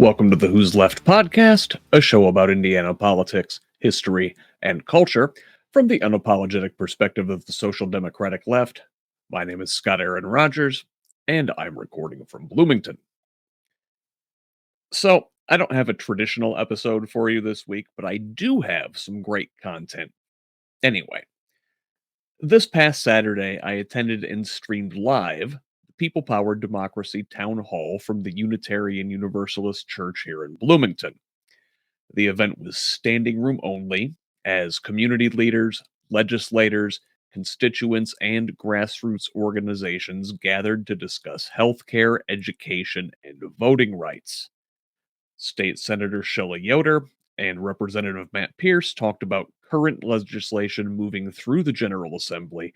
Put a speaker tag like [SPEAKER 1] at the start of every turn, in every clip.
[SPEAKER 1] Welcome to the HoosLeft Podcast, a show about Indiana politics, history, and culture from the unapologetic perspective of the social democratic left. My name is Scott Aaron Rogers, and I'm recording from Bloomington. So, I don't have a traditional episode for you this week, but I do have some great content. Anyway, this past Saturday, I attended and streamed live People-Powered Democracy Town Hall from the Unitarian Universalist Church here in Bloomington. The event was standing room only, as community leaders, legislators, constituents, and grassroots organizations gathered to discuss healthcare, education, and voting rights. State Senator Shelli Yoder and Representative Matt Pierce talked about current legislation moving through the General Assembly,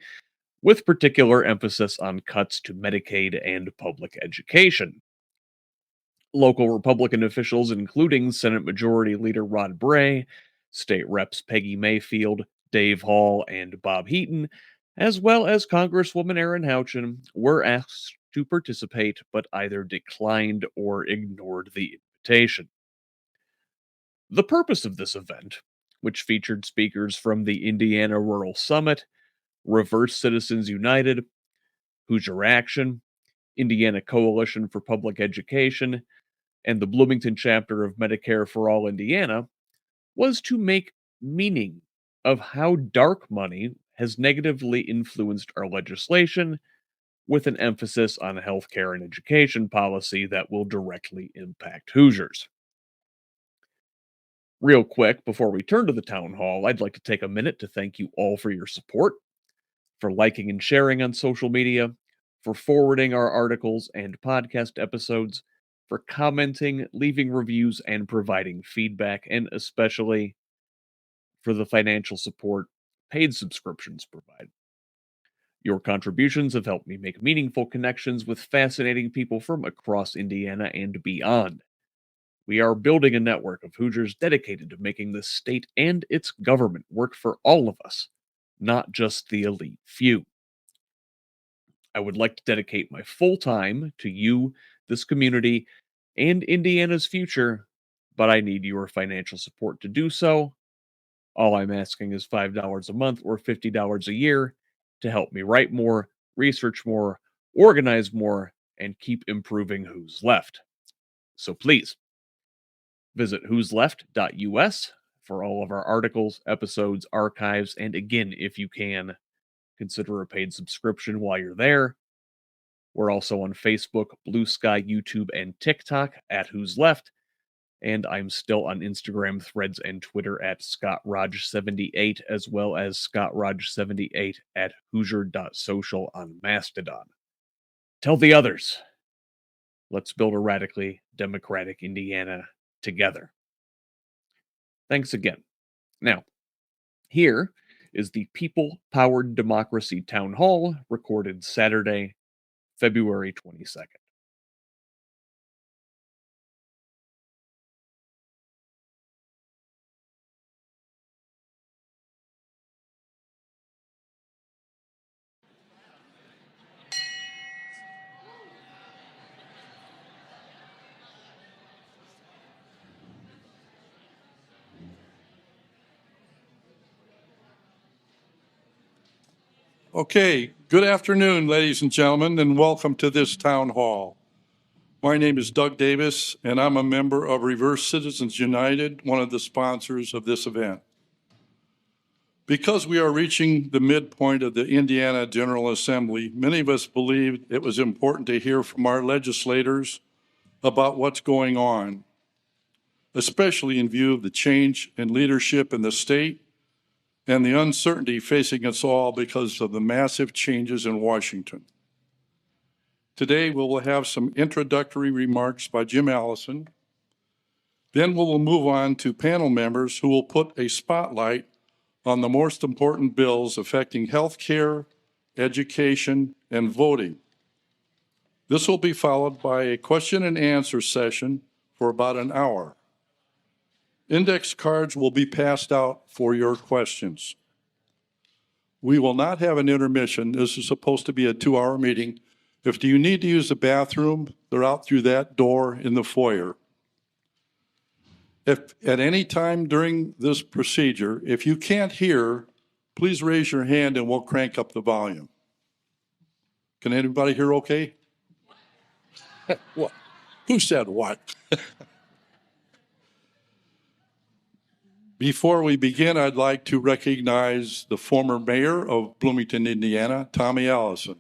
[SPEAKER 1] with particular emphasis on cuts to Medicaid and public education. Local Republican officials, including Senate Majority Leader Rod Bray, State Reps Peggy Mayfield, Dave Hall, and Bob Heaton, as well as Congresswoman Erin Houchin, were asked to participate but either declined or ignored the invitation. The purpose of this event, which featured speakers from the Indiana Rural Summit, Reverse Citizens United, Hoosier Action, Indiana Coalition for Public Education, and the Bloomington chapter of Medicare for All Indiana, was to make meaning of how dark money has negatively influenced our legislation, with an emphasis on healthcare and education policy that will directly impact Hoosiers. Real quick, before we turn to the town hall, I'd like to take a minute to thank you all for your support, for liking and sharing on social media, for forwarding our articles and podcast episodes, for commenting, leaving reviews, and providing feedback, and especially for the financial support paid subscriptions provide. Your contributions have helped me make meaningful connections with fascinating people from across Indiana and beyond. We are building a network of Hoosiers dedicated to making this state and its government work for all of us, not just the elite few. I would like to dedicate my full time to you, this community, and Indiana's future, but I need your financial support to do so. All I'm asking is $5 a month or $50 a year to help me write more, research more, organize more, and keep improving Who's Left. So please, visit whosleft.us for all of our articles, episodes, archives, and again, if you can, consider a paid subscription while you're there. We're also on Facebook, Blue Sky, YouTube, and TikTok at Who's Left, and I'm still on Instagram, Threads, and Twitter at ScottRodge78, as well as ScottRodge78 at Hoosier.social on Mastodon. Tell the others. Let's build a radically democratic Indiana together. Thanks again. Now, here is the People-Powered Democracy Town Hall, recorded Saturday, February 22nd.
[SPEAKER 2] Okay, good afternoon, ladies and gentlemen, and welcome to this town hall. My name is Doug Davis, and I'm a member of Reverse Citizens United, one of the sponsors of this event. Because we are reaching the midpoint of the Indiana General Assembly, many of us believed it was important to hear from our legislators about what's going on, especially in view of the change in leadership in the state and the uncertainty facing us all because of the massive changes in Washington. Today, we will have some introductory remarks by Jim Allison. Then we will move on to panel members who will put a spotlight on the most important bills affecting health care, education, and voting. This will be followed by a question and answer session for about an hour. Index cards will be passed out for your questions. We will not have an intermission. This is supposed to be a 2-hour meeting. If you need to use the bathroom, they're out through that door in the foyer. If at any time during this procedure, if you can't hear, please raise your hand and we'll crank up the volume. Can anybody hear okay? What? Who said what? Before we begin, I'd like to recognize the former mayor of Bloomington, Indiana, Tommy Allison.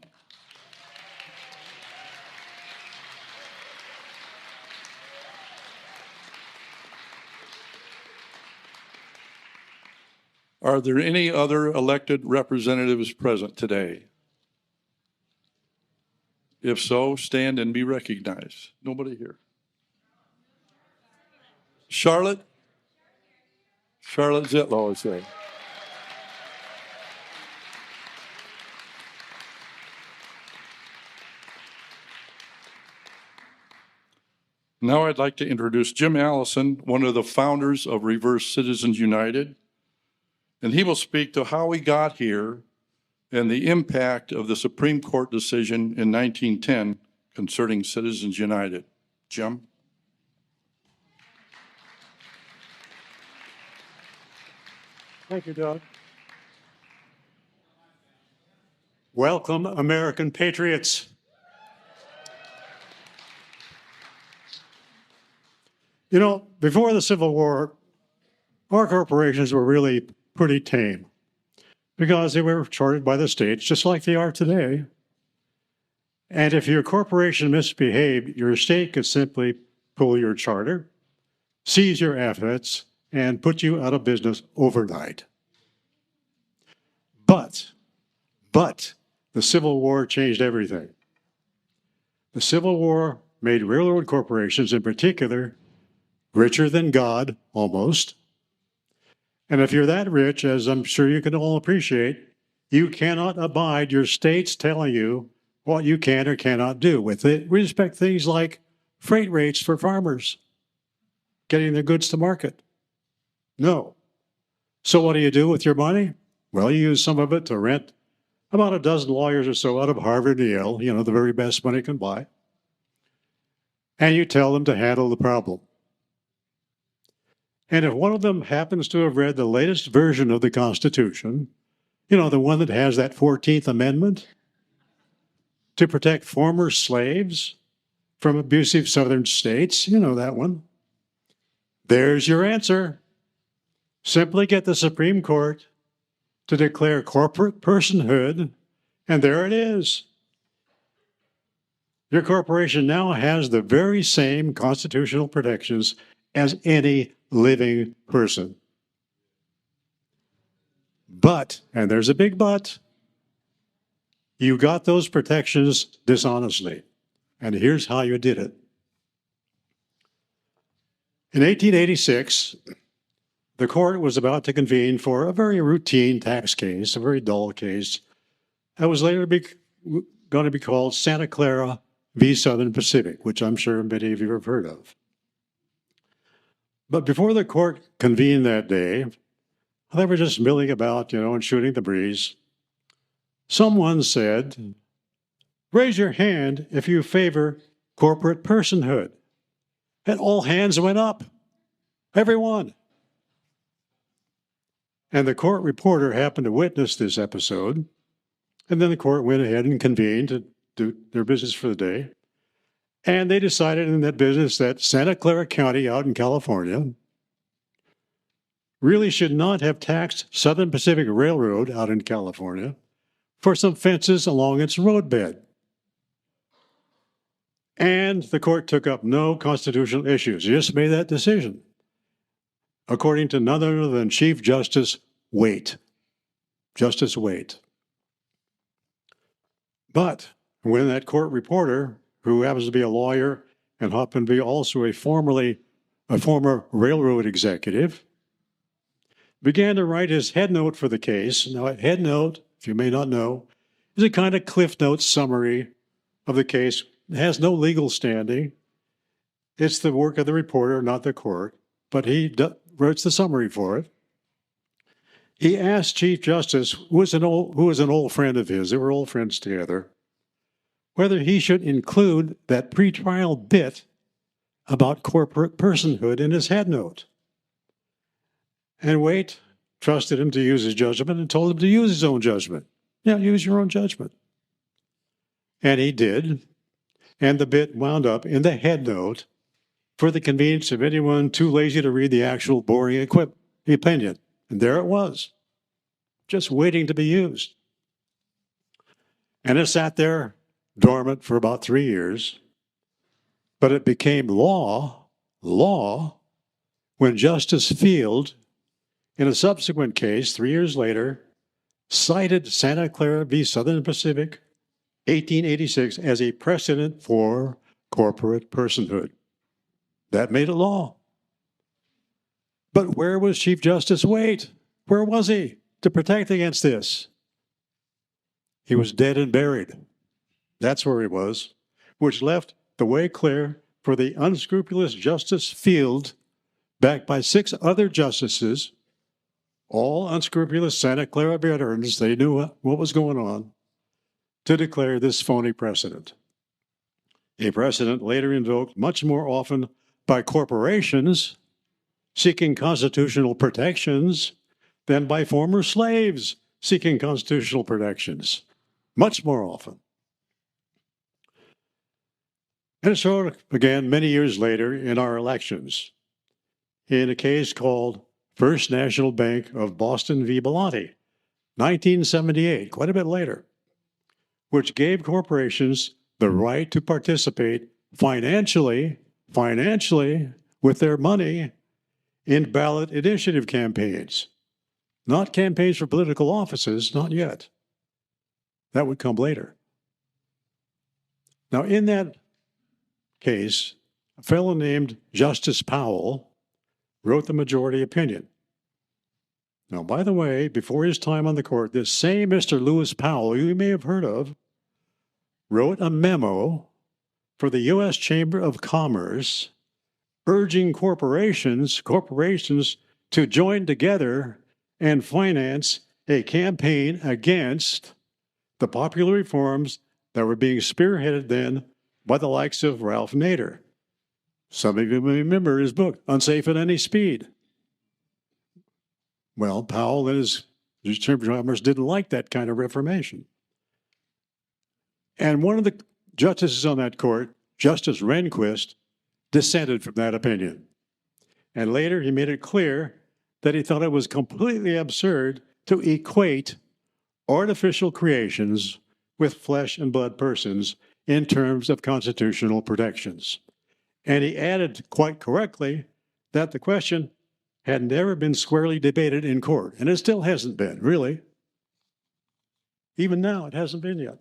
[SPEAKER 2] Are there any other elected representatives present today? If so, stand and be recognized. Nobody here. Charlotte? Charlotte Zitlow is there. Now I'd like to introduce Jim Allison, one of the founders of Reverse Citizens United, and he will speak to how we got here and the impact of the Supreme Court decision in 1910 concerning Citizens United. Jim?
[SPEAKER 3] Thank you, Doug. Welcome, American patriots. You know, before the Civil War, our corporations were really pretty tame because they were chartered by the states, just like they are today. And if your corporation misbehaved, your state could simply pull your charter, seize your assets, and put you out of business overnight. But the Civil War changed everything. The Civil War made railroad corporations in particular richer than God, almost. And if you're that rich, as I'm sure you can all appreciate, you cannot abide your states telling you what you can or cannot do with it. We respect things like freight rates for farmers, getting their goods to market. No. So what do you do with your money? Well, you use some of it to rent about a dozen lawyers or so out of Harvard and Yale, you know, the very best money can buy. And you tell them to handle the problem. And if one of them happens to have read the latest version of the Constitution, you know, the one that has that 14th Amendment to protect former slaves from abusive southern states, you know that one. There's your answer. Simply get the Supreme Court to declare corporate personhood, and there it is. Your corporation now has the very same constitutional protections as any living person. But, and there's a big but, you got those protections dishonestly. And here's how you did it. In 1886, the court was about to convene for a very routine tax case, a very dull case, that was later going to be called Santa Clara v. Southern Pacific, which I'm sure many of you have heard of. But before the court convened that day, they were just milling about, you know, and shooting the breeze. Someone said, "Raise your hand if you favor corporate personhood." And all hands went up. Everyone. And the court reporter happened to witness this episode. And then the court went ahead and convened to do their business for the day. And they decided in that business that Santa Clara County out in California really should not have taxed Southern Pacific Railroad out in California for some fences along its roadbed. And the court took up no constitutional issues. It just made that decision, according to none other than Chief Justice Waite. Justice Waite. But when that court reporter, who happens to be a lawyer and happened to be also a former railroad executive, began to write his headnote for the case. Now, a headnote, if you may not know, is a kind of Cliff Notes summary of the case. It has no legal standing. It's the work of the reporter, not the court, but he writes the summary for it. He asked Chief Justice, who was an old friend of his, they were old friends together, whether he should include that pretrial bit about corporate personhood in his headnote. And Waite trusted him to use his judgment and told him to use his own judgment. Yeah, use your own judgment. And he did. And the bit wound up in the head note for the convenience of anyone too lazy to read the actual boring opinion. And there it was, just waiting to be used. And it sat there dormant for about 3 years. But it became law when Justice Field, in a subsequent case 3 years later, cited Santa Clara v. Southern Pacific, 1886, as a precedent for corporate personhood. That made it law. But where was Chief Justice Waite? Where was he to protect against this? He was dead and buried. That's where he was, which left the way clear for the unscrupulous Justice Field, backed by 6 other justices, all unscrupulous Santa Clara veterans. They knew what was going on, to declare this phony precedent. A precedent later invoked much more often by corporations seeking constitutional protections than by former slaves seeking constitutional protections. Much more often. And so, again, many years later in our elections, in a case called First National Bank of Boston v. Bellotti, 1978, quite a bit later, which gave corporations the right to participate financially with their money in ballot initiative campaigns. Not campaigns for political offices, not yet. That would come later. Now, in that case, a fellow named Justice Powell wrote the majority opinion. Now, by the way, before his time on the court, this same Mr. Lewis Powell, you may have heard of, wrote a memo for the U.S. Chamber of Commerce urging corporations to join together and finance a campaign against the popular reforms that were being spearheaded then by the likes of Ralph Nader. Some of you may remember his book, Unsafe at Any Speed. Well, Powell and his Chamber of Commerce didn't like that kind of reformation. And one of the justices on that court, Justice Rehnquist, dissented from that opinion. And later he made it clear that he thought it was completely absurd to equate artificial creations with flesh and blood persons in terms of constitutional protections. And he added quite correctly that the question had never been squarely debated in court. And it still hasn't been, really. Even now, it hasn't been yet.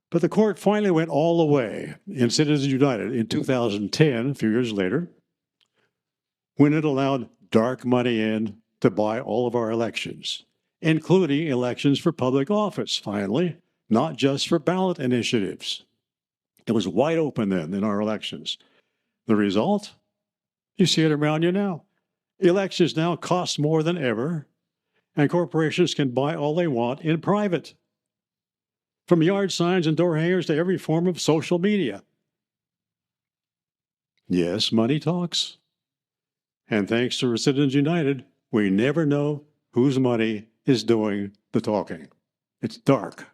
[SPEAKER 3] But the court finally went all the way in Citizens United in 2010, a few years later, when it allowed dark money in to buy all of our elections, including elections for public office, finally, not just for ballot initiatives. It was wide open then in our elections. The result? You see it around you now. Elections now cost more than ever, and corporations can buy all they want in private, from yard signs and door hangers to every form of social media. Yes, money talks. And thanks to Citizens United, we never know whose money is doing the talking. It's dark.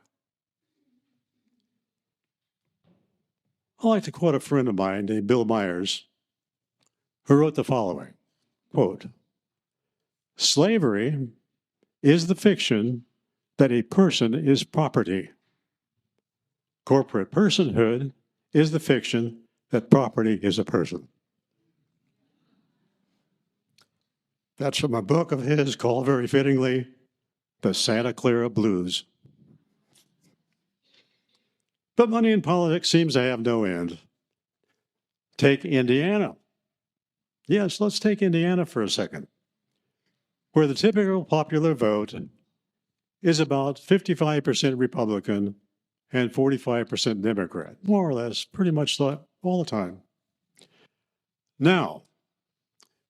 [SPEAKER 3] I like to quote a friend of mine named Bill Myers, who wrote the following, quote, "Slavery is the fiction that a person is property. Corporate personhood is the fiction that property is a person." That's from a book of his called, very fittingly, The Santa Clara Blues. But money in politics seems to have no end. Take Indiana. Yes, let's take Indiana for a second, where the typical popular vote is about 55% Republican and 45% Democrat, more or less, pretty much all the time. Now,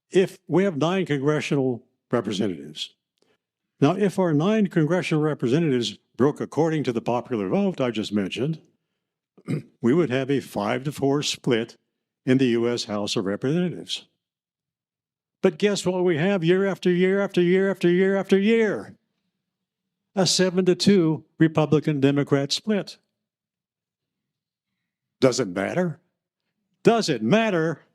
[SPEAKER 3] if we have 9 congressional representatives, now if our 9 congressional representatives broke according to the popular vote I just mentioned, we would have a 5-4 split in the U.S. House of Representatives. But guess what we have year after year after year after year after year? A 7-2 Republican-Democrat split. Does it matter? Does it matter?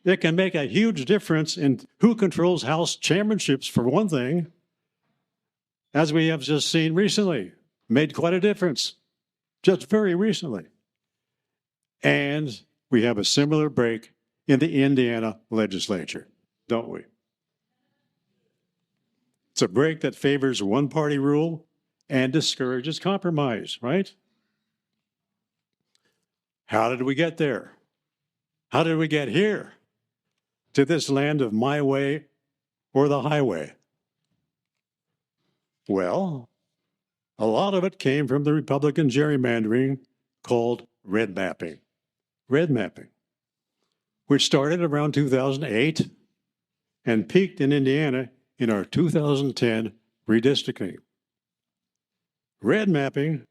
[SPEAKER 3] It can make a huge difference in who controls House chairmanships, for one thing, as we have just seen recently. Made quite a difference, just very recently. And we have a similar break in the Indiana legislature, don't we? It's a break that favors one-party rule and discourages compromise, right? How did we get there? How did we get here? To this land of my way or the highway? Well, a lot of it came from the Republican gerrymandering called red mapping. Red mapping, which started around 2008 and peaked in Indiana in our 2010 redistricting. Red mapping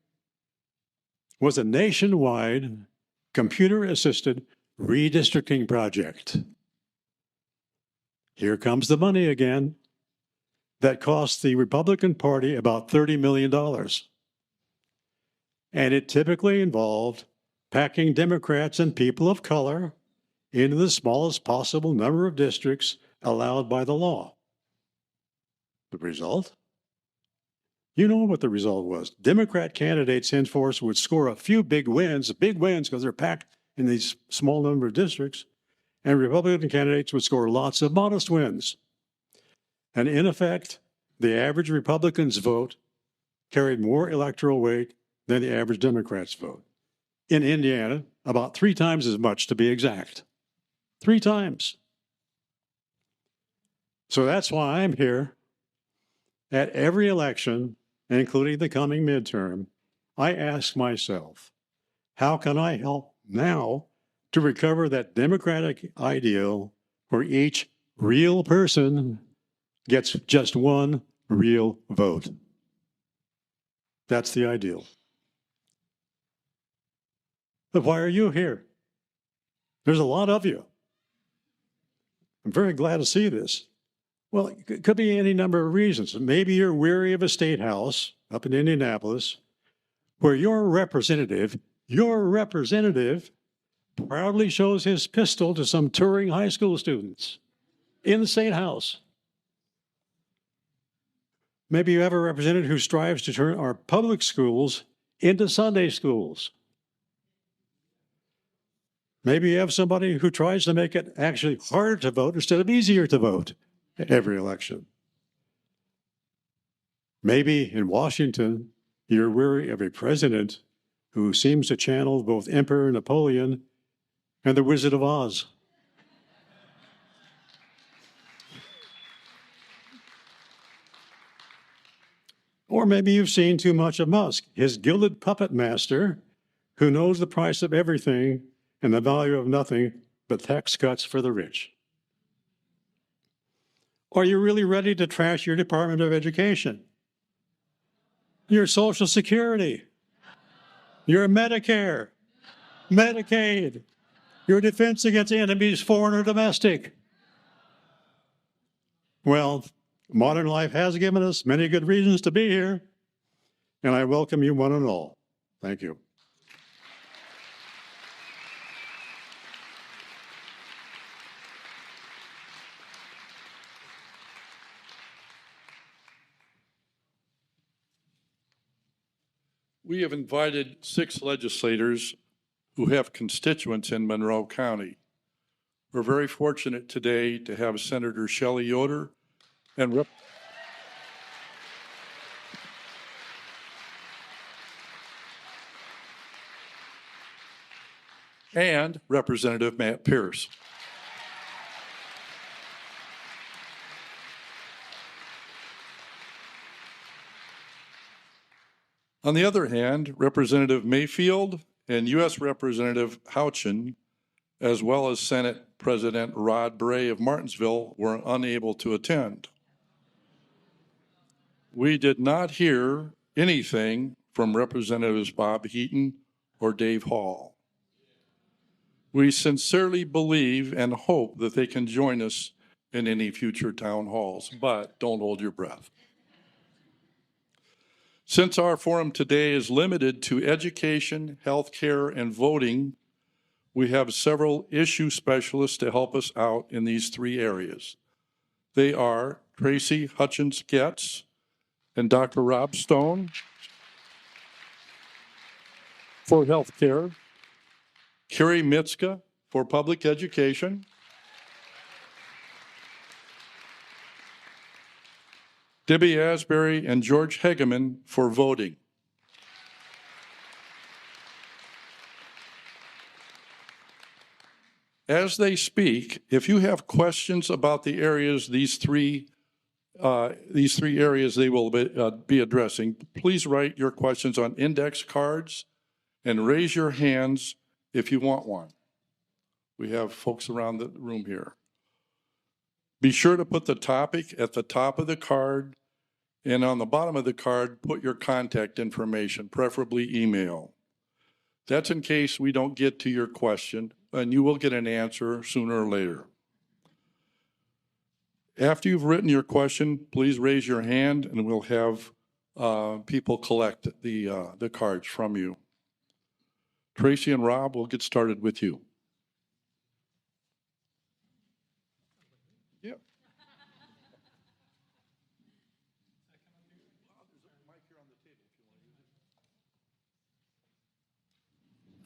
[SPEAKER 3] was a nationwide computer-assisted redistricting project. Here comes the money again. That cost the Republican Party about $30 million. And it typically involved packing Democrats and people of color into the smallest possible number of districts allowed by the law. The result? You know what the result was. Democrat candidates henceforth would score a few big wins because they're packed in these small number of districts, and Republican candidates would score lots of modest wins. And in effect, the average Republican's vote carried more electoral weight than the average Democrat's vote. In Indiana, about 3 times as much to be exact. 3 times. So that's why I'm here. At every election, including the coming midterm, I ask myself, how can I help now to recover that democratic ideal where each real person gets just one real vote? That's the ideal. But why are you here? There's a lot of you. I'm very glad to see this. Well, it could be any number of reasons. Maybe you're weary of a state house up in Indianapolis where your representative proudly shows his pistol to some touring high school students in the state house. Maybe you have a representative who strives to turn our public schools into Sunday schools. Maybe you have somebody who tries to make it actually harder to vote instead of easier to vote every election. Maybe in Washington, you're weary of a president who seems to channel both Emperor Napoleon and the Wizard of Oz. Or maybe you've seen too much of Musk, his gilded puppet master who knows the price of everything and the value of nothing but tax cuts for the rich. Are you really ready to trash your Department of Education, your Social Security, your Medicare, Medicaid, your defense against enemies, foreign or domestic? Well, modern life has given us many good reasons to be here, and I welcome you one and all. Thank you.
[SPEAKER 2] We have invited 6 legislators who have constituents in Monroe County. We're very fortunate today to have Senator Shelli Yoder and Representative Matt Pierce. On the other hand, Representative Mayfield and U.S. Representative Houchin, as well as Senate President Rod Bray of Martinsville, were unable to attend. We did not hear anything from Representatives Bob Heaton or Dave Hall. We sincerely believe and hope that they can join us in any future town halls, but don't hold your breath. Since our forum today is limited to education, healthcare, and voting, we have several issue specialists to help us out in these three areas. They are Tracy Hutchins-Getz and Dr. Rob Stone for healthcare, Carrie Mitska for public education, Debbie Asbury and George Hegeman for voting. As they speak, if you have questions about the areas, these three areas they will be addressing, please write your questions on index cards and raise your hands if you want one. We have folks around the room here. Be sure to put the topic at the top of the card, and on the bottom of the card, put your contact information, preferably email. That's in case we don't get to your question, and you will get an answer sooner or later. After you've written your question, please raise your hand, and we'll have people collect the cards from you. Tracy and Rob, we'll get started with you. Yep.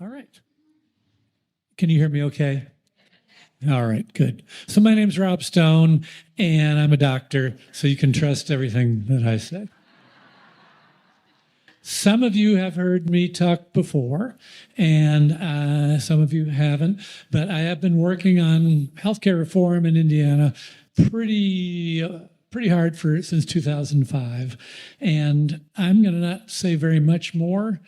[SPEAKER 4] All right. Can you hear me okay? All right, good. So my name's Rob Stone, and I'm a doctor, so you can trust everything that I say. Some of you have heard me talk before, and some of you haven't, but I have been working on healthcare reform in Indiana pretty hard since 2005, and I'm going to not say very much more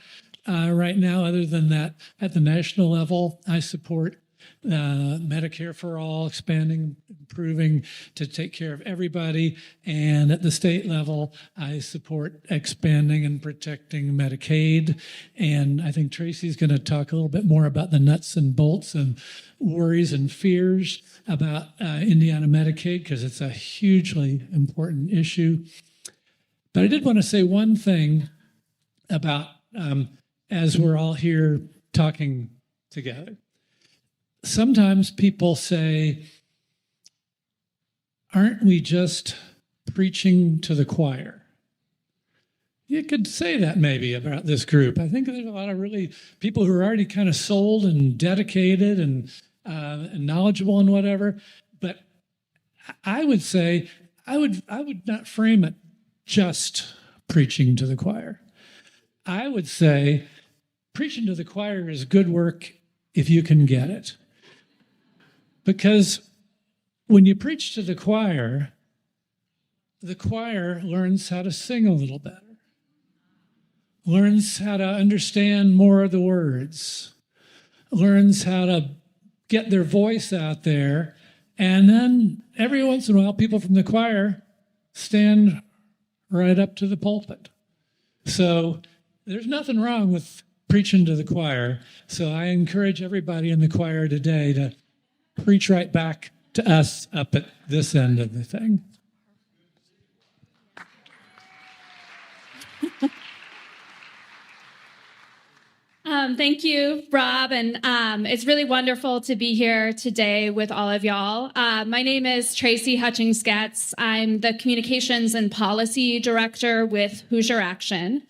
[SPEAKER 4] right now, other than that at the national level, I support Medicare for all, expanding, improving to take care of everybody. And at the state level, I support expanding and protecting Medicaid. And I think Tracy's going to talk a little bit more about the nuts and bolts and worries and fears about Indiana Medicaid, because it's a hugely important issue. But I did want to say one thing about, as we're all here talking together. Sometimes people say, aren't we just preaching to the choir? You could say that maybe about this group. I think there's a lot of really people who are already kind of sold and dedicated and knowledgeable and whatever. But I would say, I would not frame it just preaching to the choir. I would say preaching to the choir is good work if you can get it. Because when you preach to the choir learns how to sing a little better, learns how to understand more of the words, learns how to get their voice out there, and then every once in a while, people from the choir stand right up to the pulpit. So there's nothing wrong with preaching to the choir. So I encourage everybody in the choir today to preach right back to us up at this end of the thing.
[SPEAKER 5] Thank you, Rob, and it's really wonderful to be here today with all of y'all. My name is Tracy Hutchins-Getz. I'm the Communications and Policy Director with Hoosier Action.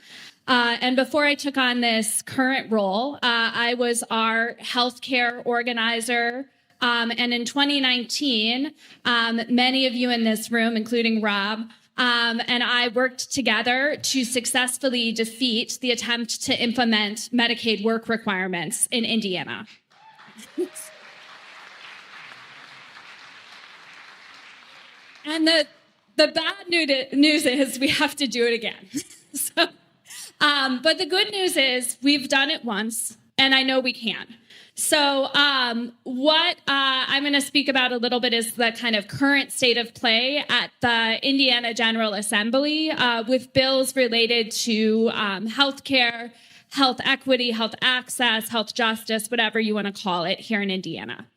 [SPEAKER 5] And before I took on this current role, I was our healthcare organizer. And in 2019, many of you in this room, including Rob, and I worked together to successfully defeat the attempt to implement Medicaid work requirements in Indiana. And the bad news is we have to do it again. But the good news is we've done it once, and I know we can. So what I'm going to speak about a little bit is the kind of current state of play at the Indiana General Assembly with bills related to healthcare, health equity, health access, health justice, whatever you want to call it here in Indiana.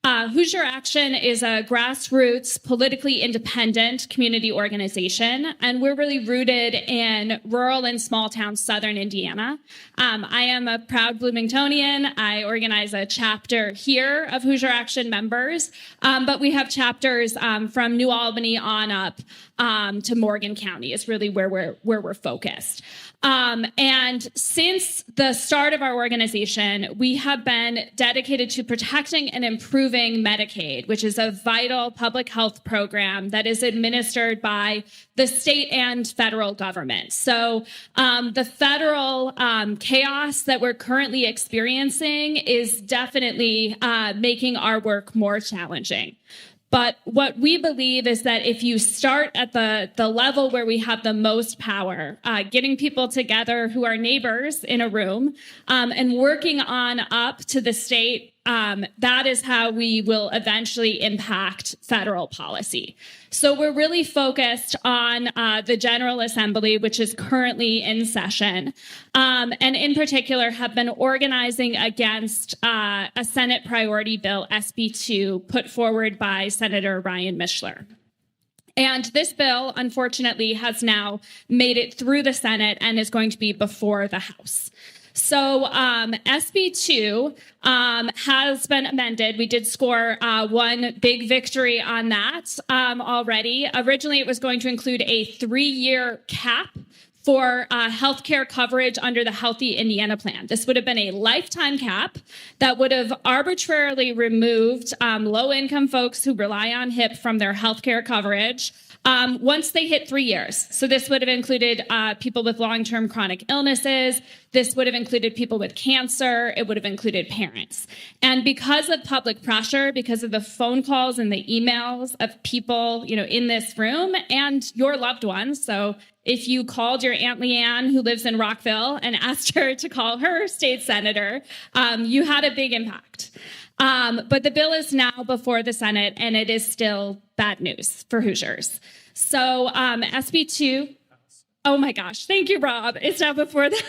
[SPEAKER 5] Hoosier Action is a grassroots, politically independent community organization, and we're really rooted in rural and small town southern Indiana. I am a proud Bloomingtonian. I organize a chapter here of Hoosier Action members, but we have chapters from New Albany on up to Morgan County is really where we're focused. And since the start of our organization, we have been dedicated to protecting and improving Medicaid, which is a vital public health program that is administered by the state and federal government. So the federal chaos that we're currently experiencing is definitely making our work more challenging. But what we believe is that if you start at the level where we have the most power, getting people together who are neighbors in a room and working on up to the state, that is how we will eventually impact federal policy. So we're really focused on the General Assembly, which is currently in session, and in particular have been organizing against a Senate priority bill, SB 2, put forward by Senator Ryan Mishler. And this bill, unfortunately, has now made it through the Senate and is going to be before the House. So SB 2 has been amended. We did score one big victory on that already. Originally, it was going to include a 3-year cap for healthcare coverage under the Healthy Indiana Plan. This would have been a lifetime cap that would have arbitrarily removed low-income folks who rely on HIP from their healthcare coverage once they hit 3 years. So this would have included people with long-term chronic illnesses. This would have included people with cancer. It would have included parents. And because of public pressure, because of the phone calls and the emails of people, in this room and your loved ones. So if you called your Aunt Leanne, who lives in Rockville, and asked her to call her state senator, you had a big impact. But the bill is now before the Senate, and it is still bad news for Hoosiers. So SB 2, oh my gosh, thank you, Rob. It's now before the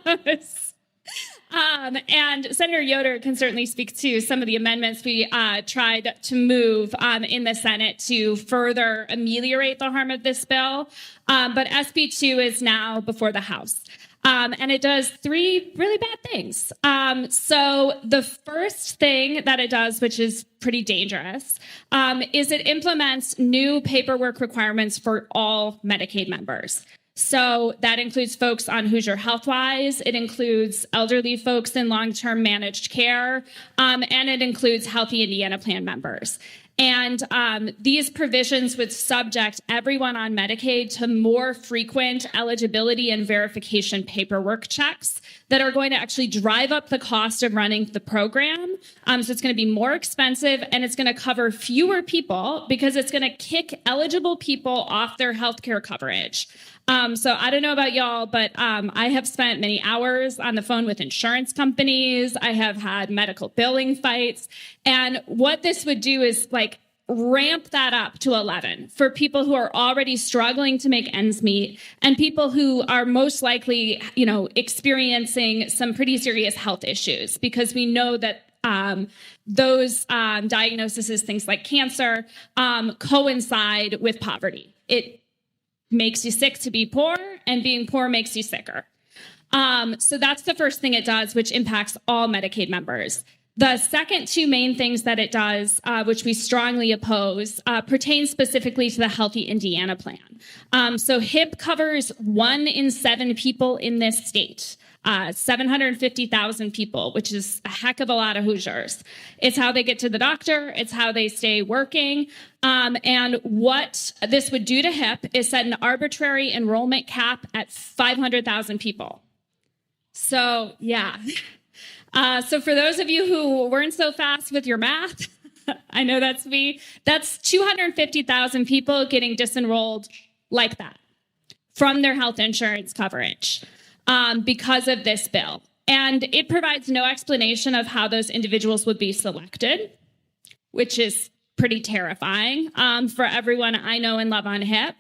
[SPEAKER 5] House. And Senator Yoder can certainly speak to some of the amendments we tried to move in the Senate to further ameliorate the harm of this bill. But SB 2 is now before the House. And it does 3 really bad things. So the first thing that it does, which is pretty dangerous, is it implements new paperwork requirements for all Medicaid members. So that includes folks on Hoosier HealthWise, it includes elderly folks in long-term managed care, and it includes Healthy Indiana Plan members. And these provisions would subject everyone on Medicaid to more frequent eligibility and verification paperwork checks that are going to actually drive up the cost of running the program. So it's going to be more expensive, and it's going to cover fewer people because it's going to kick eligible people off their healthcare coverage. So I don't know about y'all, but I have spent many hours on the phone with insurance companies. I have had medical billing fights. And what this would do is ramp that up to 11 for people who are already struggling to make ends meet and people who are most likely, experiencing some pretty serious health issues, because we know that those diagnoses, things like cancer, coincide with poverty. It makes you sick to be poor, and being poor makes you sicker. So that's the first thing it does, which impacts all Medicaid members. The second 2 main things that it does, which we strongly oppose, pertain specifically to the Healthy Indiana Plan. So HIP covers 1 in 7 people in this state. 750,000 people, which is a heck of a lot of Hoosiers. It's how they get to the doctor. It's how they stay working. And what this would do to HIP is set an arbitrary enrollment cap at 500,000 people. So, yeah. So for those of you who weren't so fast with your math, I know that's me, that's 250,000 people getting disenrolled like that from their health insurance coverage. Because of this bill. And it provides no explanation of how those individuals would be selected, which is pretty terrifying for everyone I know and love on HIP.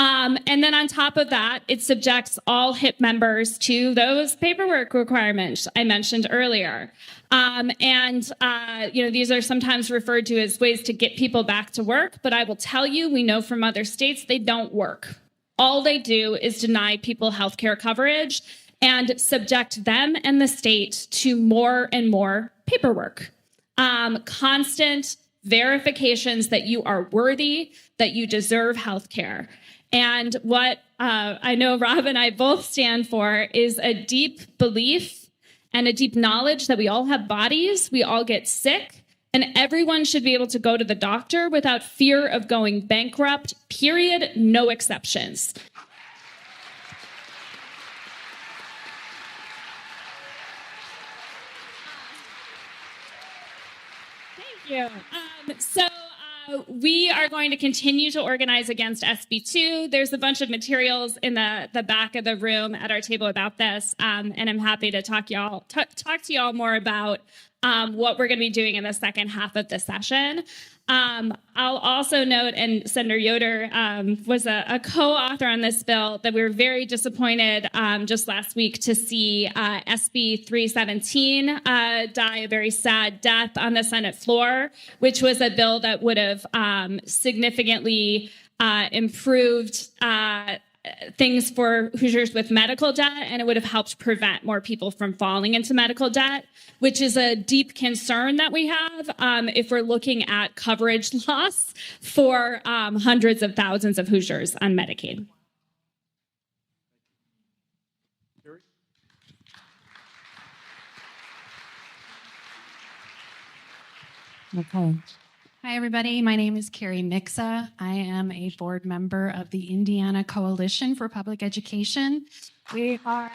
[SPEAKER 5] And then on top of that, it subjects all HIP members to those paperwork requirements I mentioned earlier. These are sometimes referred to as ways to get people back to work, but I will tell you, we know from other states, they don't work. All they do is deny people healthcare coverage and subject them and the state to more and more paperwork. Constant verifications that you are worthy, that you deserve healthcare. And what I know Rob and I both stand for is a deep belief and a deep knowledge that we all have bodies, we all get sick, and everyone should be able to go to the doctor without fear of going bankrupt, period, no exceptions. Thank you. We are going to continue to organize against SB2. There's a bunch of materials in the back of the room at our table about this, and I'm happy to talk to y'all more about what we're going to be doing in the second half of the session. I'll also note, and Senator Yoder was a co-author on this bill, that we were very disappointed just last week to see SB 317 die a very sad death on the Senate floor, which was a bill that would have significantly improved things for Hoosiers with medical debt, and it would have helped prevent more people from falling into medical debt, which is a deep concern that we have if we're looking at coverage loss for hundreds of thousands of Hoosiers on Medicaid.
[SPEAKER 6] Okay. Hi, everybody. My name is Carrie Mixa. I am a board member of the Indiana Coalition for Public Education. We are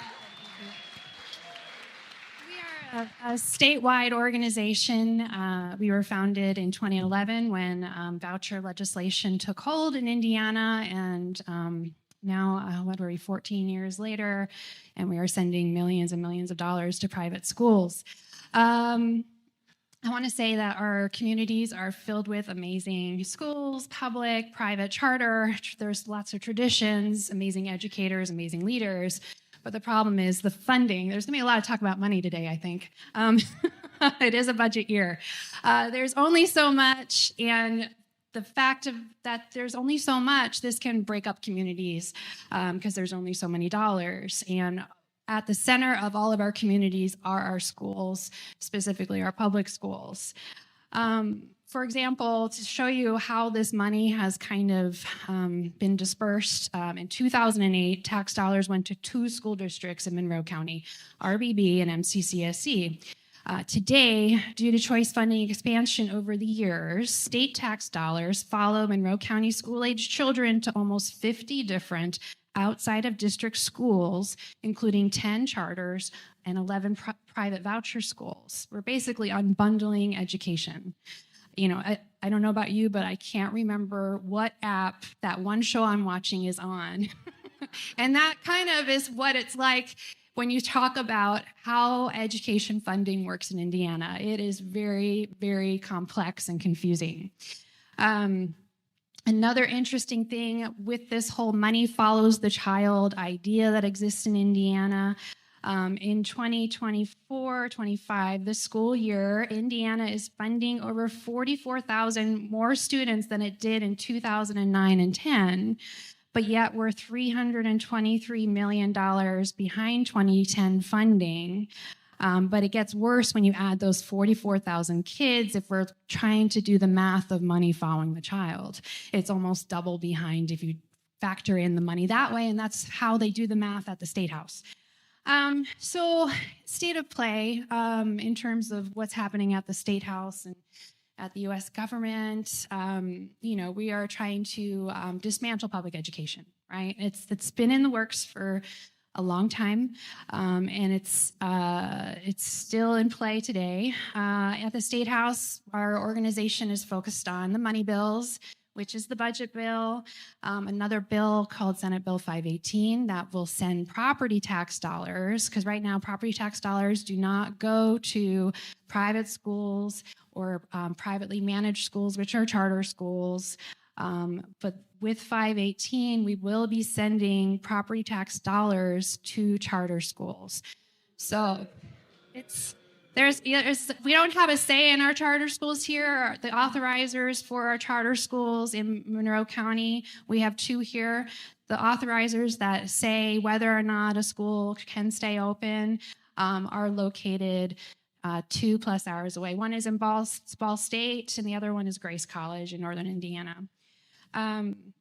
[SPEAKER 6] a statewide organization. We were founded in 2011 when voucher legislation took hold in Indiana, and now, 14 years later, and we are sending millions and millions of dollars to private schools. I want to say that our communities are filled with amazing schools, public, private, charter. There's lots of traditions, amazing educators, amazing leaders. But the problem is the funding. There's going to be a lot of talk about money today, I think. It is a budget year. There's only so much, and the fact of that there's only so much, this can break up communities because there's only so many dollars. And at the center of all of our communities are our schools, specifically our public schools. For example, to show you how this money has kind of been dispersed, in 2008, tax dollars went to 2 school districts in Monroe County, RBB and MCCSE. Today, due to choice funding expansion over the years, state tax dollars follow Monroe County school-age children to almost 50 different outside of district schools, including 10 charters and 11 private voucher schools. We're basically unbundling education. You know, I don't know about you, but I can't remember what app that one show I'm watching is on. And that kind of is what it's like when you talk about how education funding works in Indiana. It is very, very complex and confusing. Another interesting thing with this whole money follows the child idea that exists in Indiana, in 2024-25, this school year, Indiana is funding over 44,000 more students than it did in 2009 and 10, but yet we're $323 million behind 2010 funding. But it gets worse when you add those 44,000 kids. If we're trying to do the math of money following the child, it's almost double behind if you factor in the money that way, and that's how they do the math at the State House. So state of play in terms of what's happening at the State House and at the U.S. government, we are trying to dismantle public education, right? It's been in the works for a long time, and it's still in play today. At the State House, our organization is focused on the money bills, which is the budget bill, another bill called Senate Bill 518 that will send property tax dollars, because right now property tax dollars do not go to private schools or privately managed schools, which are charter schools, but with 518, we will be sending property tax dollars to charter schools. So we don't have a say in our charter schools here. The authorizers for our charter schools in Monroe County, we have 2 here. The authorizers that say whether or not a school can stay open are located 2+ hours away. One is in Ball State, and the other one is Grace College in Northern Indiana. And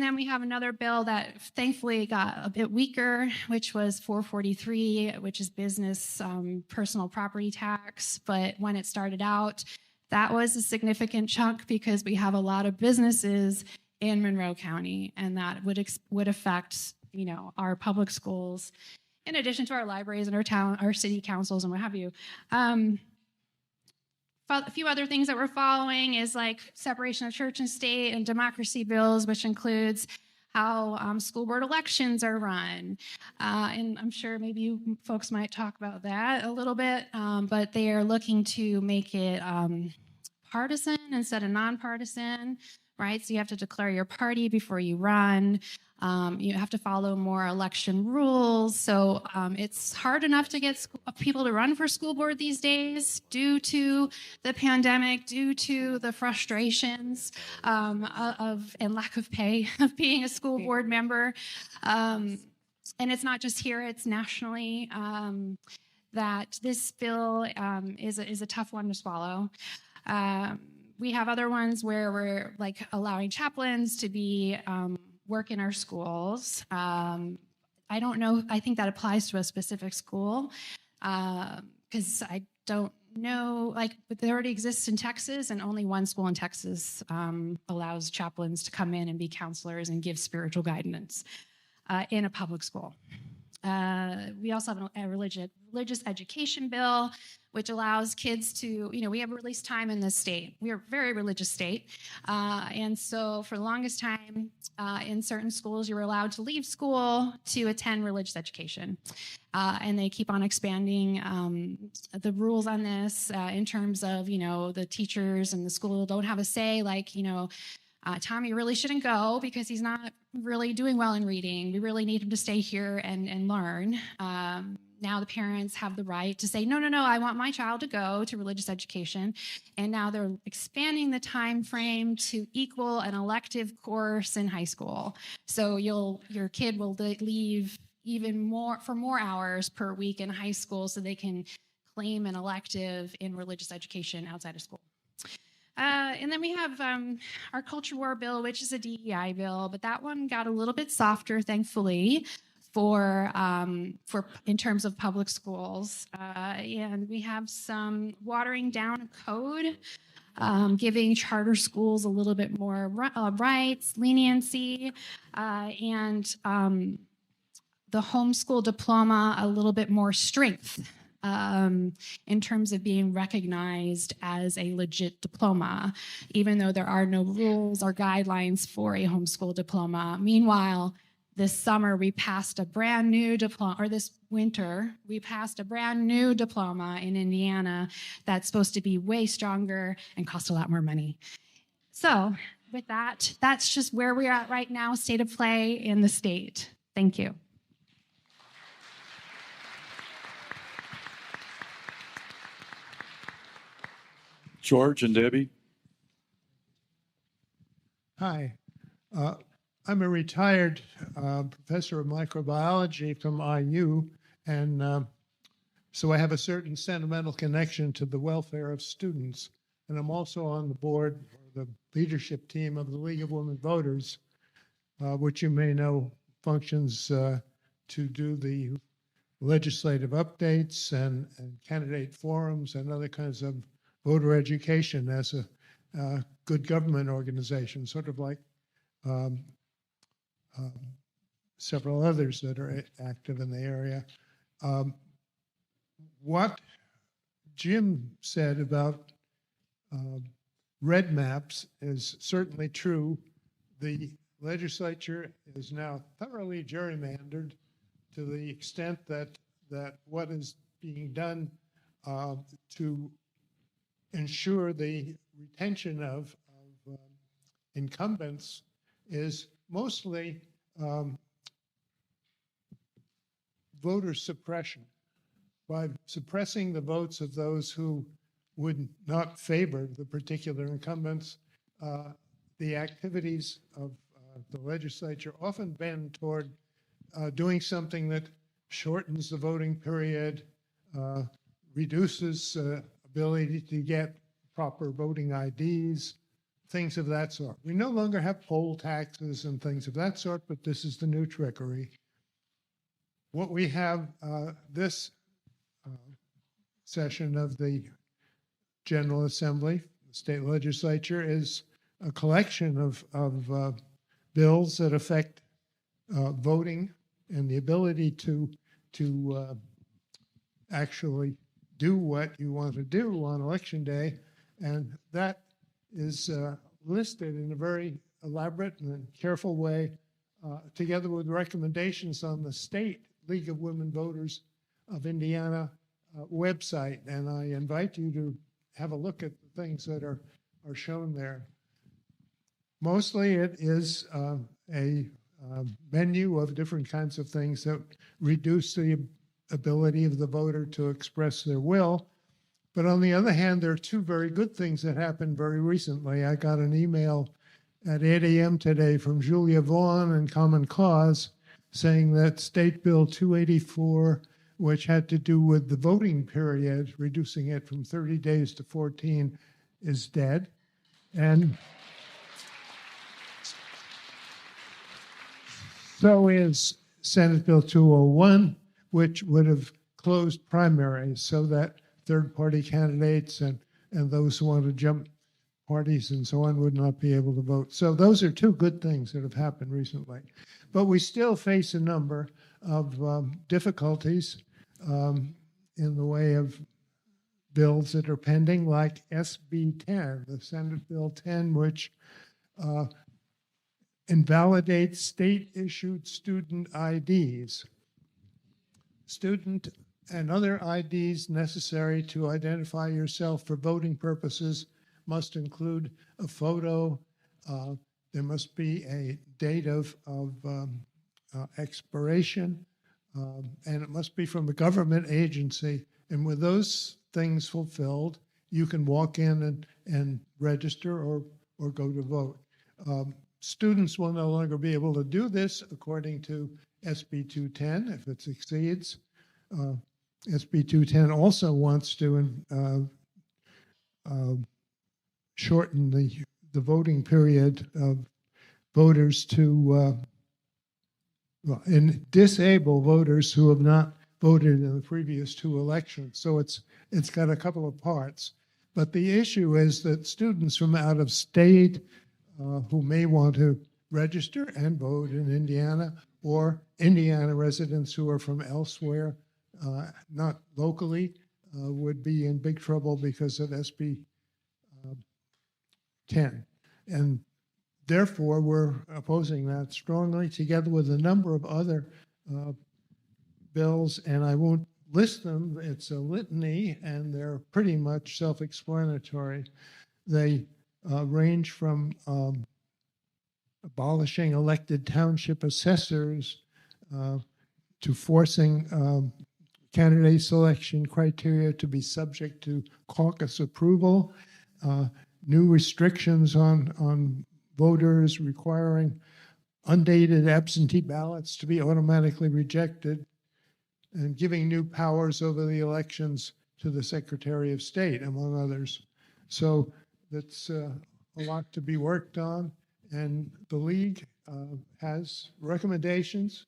[SPEAKER 6] then we have another bill that thankfully got a bit weaker, which was 443, which is business personal property tax. But when it started out, that was a significant chunk because we have a lot of businesses in Monroe County, and that would affect, our public schools, in addition to our libraries and our city councils and what have you. A few other things that we're following is like separation of church and state and democracy bills, which includes how school board elections are run. And I'm sure maybe you folks might talk about that a little bit, but they are looking to make it partisan instead of nonpartisan, right? So you have to declare your party before you run. You have to follow more election rules. So it's hard enough to get people to run for school board these days due to the pandemic, due to the frustrations and lack of pay of being a school board member. And it's not just here, it's nationally. That this bill is a tough one to swallow. We have other ones where we're like allowing chaplains to be work in our schools. I don't know. I think that applies to a specific school because I don't know. But it already exists in Texas, and only one school in Texas allows chaplains to come in and be counselors and give spiritual guidance in a public school. We also have a religious education bill, which allows kids to, we have a release time in this state. We are a very religious state. And so for the longest time, in certain schools, you were allowed to leave school to attend religious education. And they keep on expanding the rules on this in terms of, the teachers and the school don't have a say, Tommy really shouldn't go because he's not really doing well in reading. We really need him to stay here and learn. Now the parents have the right to say, no, I want my child to go to religious education. And now they're expanding the time frame to equal an elective course in high school. So your kid will leave even more hours per week in high school so they can claim an elective in religious education outside of school. And then we have our culture war bill, which is a DEI bill, but that one got a little bit softer, thankfully, for in terms of public schools. And we have some watering down code, giving charter schools a little bit more rights, leniency, and the homeschool diploma a little bit more strength. In terms of being recognized as a legit diploma, even though there are no rules or guidelines for a homeschool diploma. Meanwhile, this summer we passed a brand new diploma, or this winter we passed a brand new diploma in Indiana that's supposed to be way stronger and cost a lot more money. So with that, that's just where we're at right now, state of play in the state. Thank you.
[SPEAKER 2] George and Debbie.
[SPEAKER 7] Hi, I'm a retired professor of microbiology from IU, and so I have a certain sentimental connection to the welfare of students. And I'm also on the board, or the leadership team of the League of Women Voters, which you may know functions to do the legislative updates and candidate forums and other kinds of voter education as a good government organization, sort of like several others that are active in the area. What Jim said about red maps is certainly true. The legislature is now thoroughly gerrymandered to the extent that what is being done to ensure the retention of incumbents is mostly voter suppression. By suppressing the votes of those who would not favor the particular incumbents, the activities of the legislature often bend toward doing something that shortens the voting period, reduces ability to get proper voting IDs, things of that sort. We no longer have poll taxes and things of that sort, but this is the new trickery. What we have this session of the General Assembly, the state legislature, is a collection of bills that affect voting and the ability to actually do what you want to do on election day. And that is listed in a very elaborate and careful way, together with recommendations on the State League of Women Voters of Indiana website. And I invite you to have a look at the things that are shown there. Mostly it is a menu of different kinds of things that reduce the ability of the voter to express their will. But on the other hand, there are two very good things that happened very recently. I got an email at 8 a.m. today from Julia Vaughn and Common Cause saying that State Bill 284, which had to do with the voting period, reducing it from 30 days to 14, is dead. And so is Senate Bill 201, which would have closed primaries so that third-party candidates and those who want to jump parties and so on would not be able to vote. So those are two good things that have happened recently. But we still face a number of difficulties in the way of bills that are pending, like SB 10, the Senate Bill 10, which invalidates state-issued student IDs. Student and other IDs necessary to identify yourself for voting purposes must include a photo. There must be a date of expiration, and it must be from a government agency. And with those things fulfilled, you can walk in and register or go to vote. Students will no longer be able to do this according to SB 210 if it succeeds. SB 210 also wants to shorten the voting period of voters to and disable voters who have not voted in the previous two elections. So it's got a couple of parts. But the issue is that students from out of state who may want to register and vote in Indiana, or Indiana residents who are from elsewhere, not locally, would be in big trouble because of SB 10. And therefore, we're opposing that strongly, together with a number of other bills, and I won't list them. It's a litany, and they're pretty much self-explanatory. They range from abolishing elected township assessors to forcing candidate selection criteria to be subject to caucus approval, new restrictions on voters requiring undated absentee ballots to be automatically rejected, and giving new powers over the elections to the Secretary of State, among others. So that's a lot to be worked on, and the League has recommendations.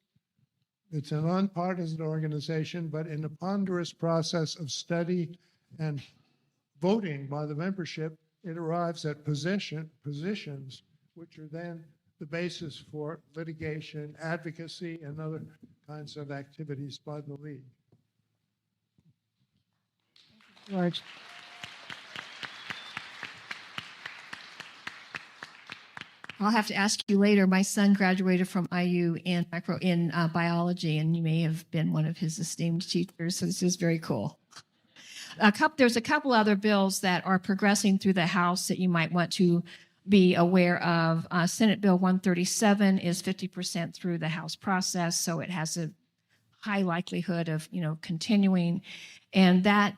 [SPEAKER 7] It's a nonpartisan organization, but in a ponderous process of study and voting by the membership, it arrives at positions which are then the basis for litigation, advocacy, and other kinds of activities by the League.
[SPEAKER 8] George. I'll have to ask you later. My son graduated from IU in biology, and you may have been one of his esteemed teachers, so this is very cool. There's a couple other bills that are progressing through the House that you might want to be aware of. Senate Bill 137 is 50% through the House process, so it has a high likelihood of, continuing. And that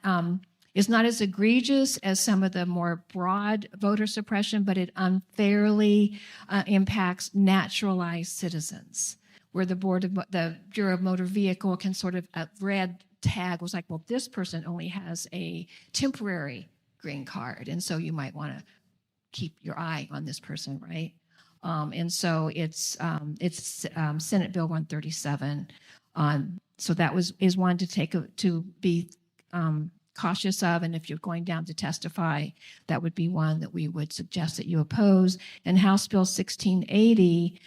[SPEAKER 8] is not as egregious as some of the more broad voter suppression, but it unfairly impacts naturalized citizens, where the Bureau of Motor Vehicle can sort of red tag was like, well, this person only has a temporary green card, and so you might want to keep your eye on this person, right? And so it's Senate Bill 137. So that is one to be cautious of, and if you're going down to testify, that would be one that we would suggest that you oppose. And House Bill 1680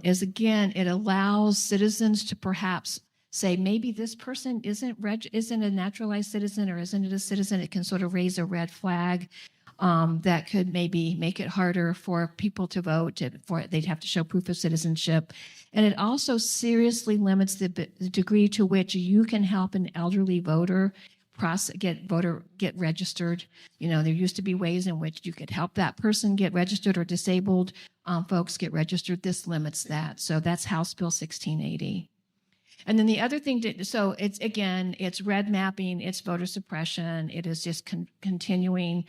[SPEAKER 8] is, again, it allows citizens to perhaps say, maybe this person isn't a naturalized citizen, or isn't it a citizen. It can sort of raise a red flag that could maybe make it harder for people to vote. They'd have to show proof of citizenship. And it also seriously limits the degree to which you can help an elderly voter get registered. There used to be ways in which you could help that person get registered, or disabled folks get registered. This limits that. So that's House Bill 1680. And then the other thing, it's red mapping, it's voter suppression, it is just continuing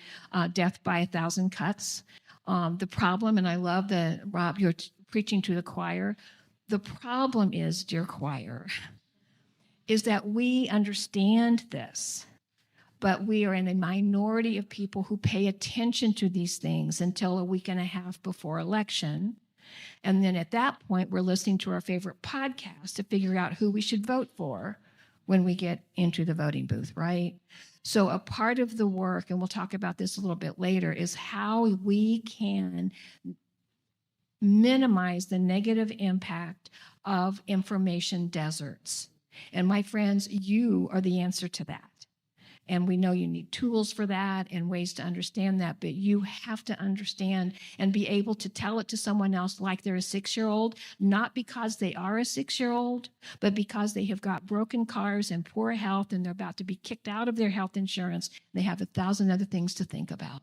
[SPEAKER 8] death by 1,000 cuts. The problem, and I love that, Rob, you're preaching to the choir. The problem is, dear choir, is that we understand this, but we are in a minority of people who pay attention to these things until a week and a half before election. And then at that point, we're listening to our favorite podcast to figure out who we should vote for when we get into the voting booth, right? So a part of the work, and we'll talk about this a little bit later, is how we can minimize the negative impact of information deserts. And my friends, you are the answer to that. And we know you need tools for that and ways to understand that, but you have to understand and be able to tell it to someone else like they're a 6-year-old, not because they are a 6-year-old, but because they have got broken cars and poor health, and they're about to be kicked out of their health insurance. They have 1,000 other things to think about.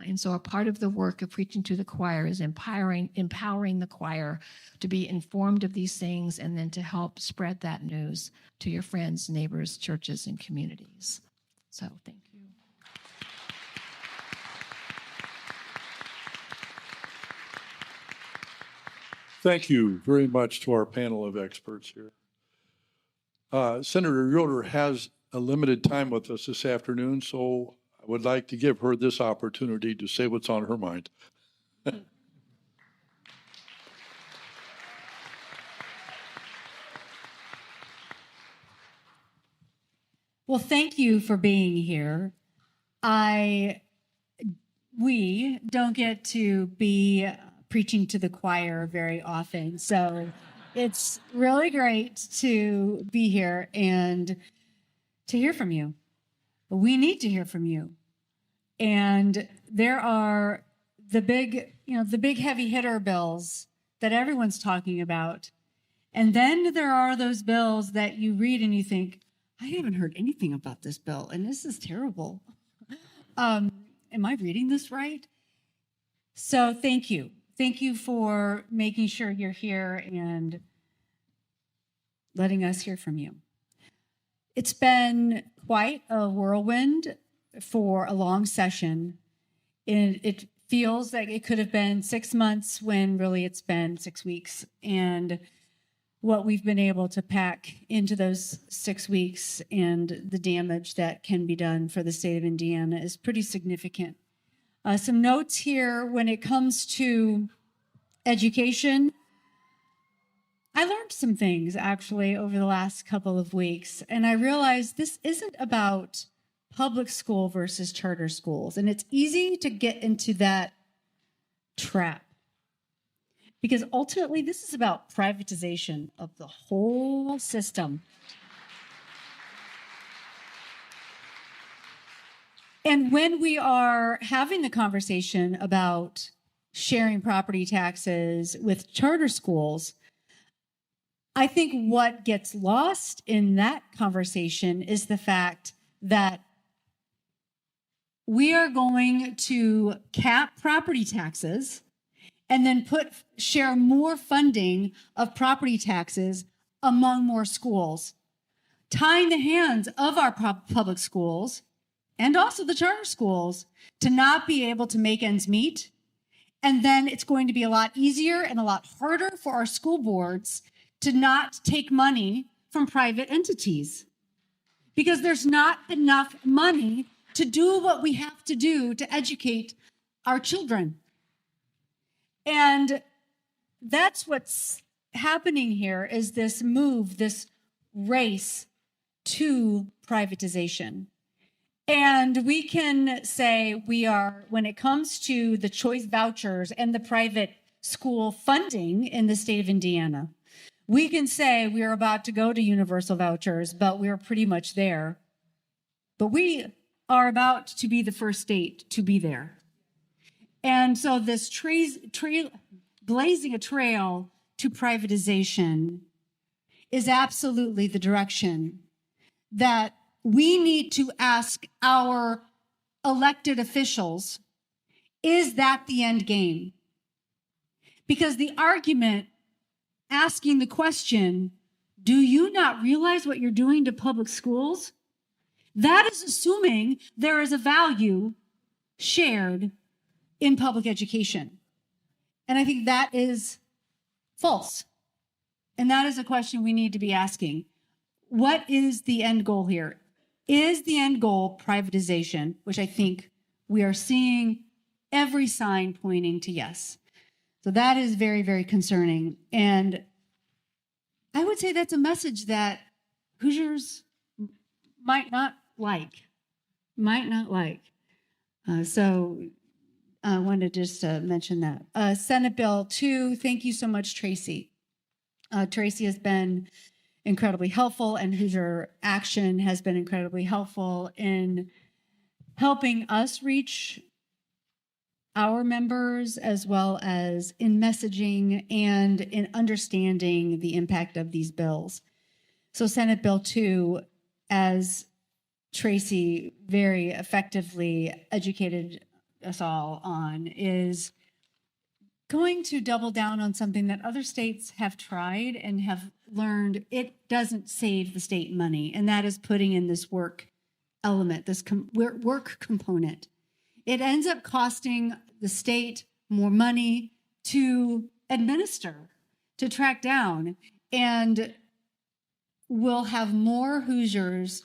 [SPEAKER 8] And so a part of the work of preaching to the choir is empowering the choir to be informed of these things, and then to help spread that news to your friends, neighbors, churches, and communities. So thank you.
[SPEAKER 2] Thank you very much to our panel of experts here. Senator Yoder has a limited time with us this afternoon, so I would like to give her this opportunity to say what's on her mind.
[SPEAKER 9] Well, thank you for being here. We don't get to be preaching to the choir very often, so it's really great to be here and to hear from you. We need to hear from you. And there are the big heavy hitter bills that everyone's talking about. And then there are those bills that you read and you think, I haven't heard anything about this bill, and this is terrible. Am I reading this right? So thank you. Thank you for making sure you're here and letting us hear from you. It's been quite a whirlwind for a long session. It feels like it could have been 6 months when really it's been 6 weeks. And what we've been able to pack into those 6 weeks and the damage that can be done for the state of Indiana is pretty significant. Some notes here when it comes to education. I learned some things actually over the last couple of weeks, and I realized this isn't about public school versus charter schools. And it's easy to get into that trap, because ultimately this is about privatization of the whole system. And when we are having the conversation about sharing property taxes with charter schools, I think what gets lost in that conversation is the fact that we are going to cap property taxes and then share more funding of property taxes among more schools, tying the hands of our public schools and also the charter schools to not be able to make ends meet. And then it's going to be a lot easier and a lot harder for our school boards to not take money from private entities because there's not enough money to do what we have to do to educate our children. And that's what's happening here is this move, this race to privatization. And we can say we are, when it comes to the choice vouchers and the private school funding in the state of Indiana, we can say we are about to go to universal vouchers, but we're pretty much there. But we are about to be the first state to be there. And so this blazing a trail to privatization is absolutely the direction that we need to ask our elected officials, is that the end game? Because the argument asking the question, do you not realize what you're doing to public schools? That is assuming there is a value shared in public education. And I think that is false. And that is a question we need to be asking. What is the end goal here? Is the end goal privatization, which I think we are seeing every sign pointing to yes. So that is very, very concerning. And I would say that's a message that Hoosiers might not like. So I wanted to just mention that. Senate Bill 2, thank you so much, Tracy. Tracy has been incredibly helpful, and Hoosier Action has been incredibly helpful in helping us reach our members, as well as in messaging and in understanding the impact of these bills. So Senate Bill 2, as Tracy very effectively educated us all on, is going to double down on something that other states have tried and have learned it doesn't save the state money, and that is putting in this work element, this work component. It ends up costing the state more money to administer, to track down, and we'll have more Hoosiers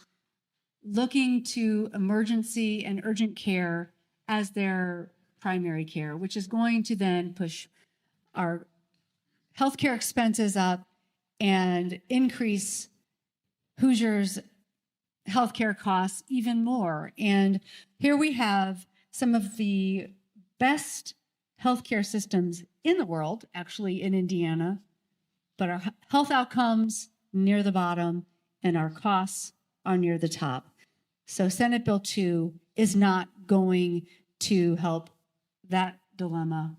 [SPEAKER 9] looking to emergency and urgent care as their primary care, which is going to then push our healthcare expenses up and increase Hoosiers' healthcare costs even more. And here we have some of the best healthcare systems in the world, actually in Indiana, but our health outcomes near the bottom and our costs are near the top. So Senate Bill 2 is not going to help that dilemma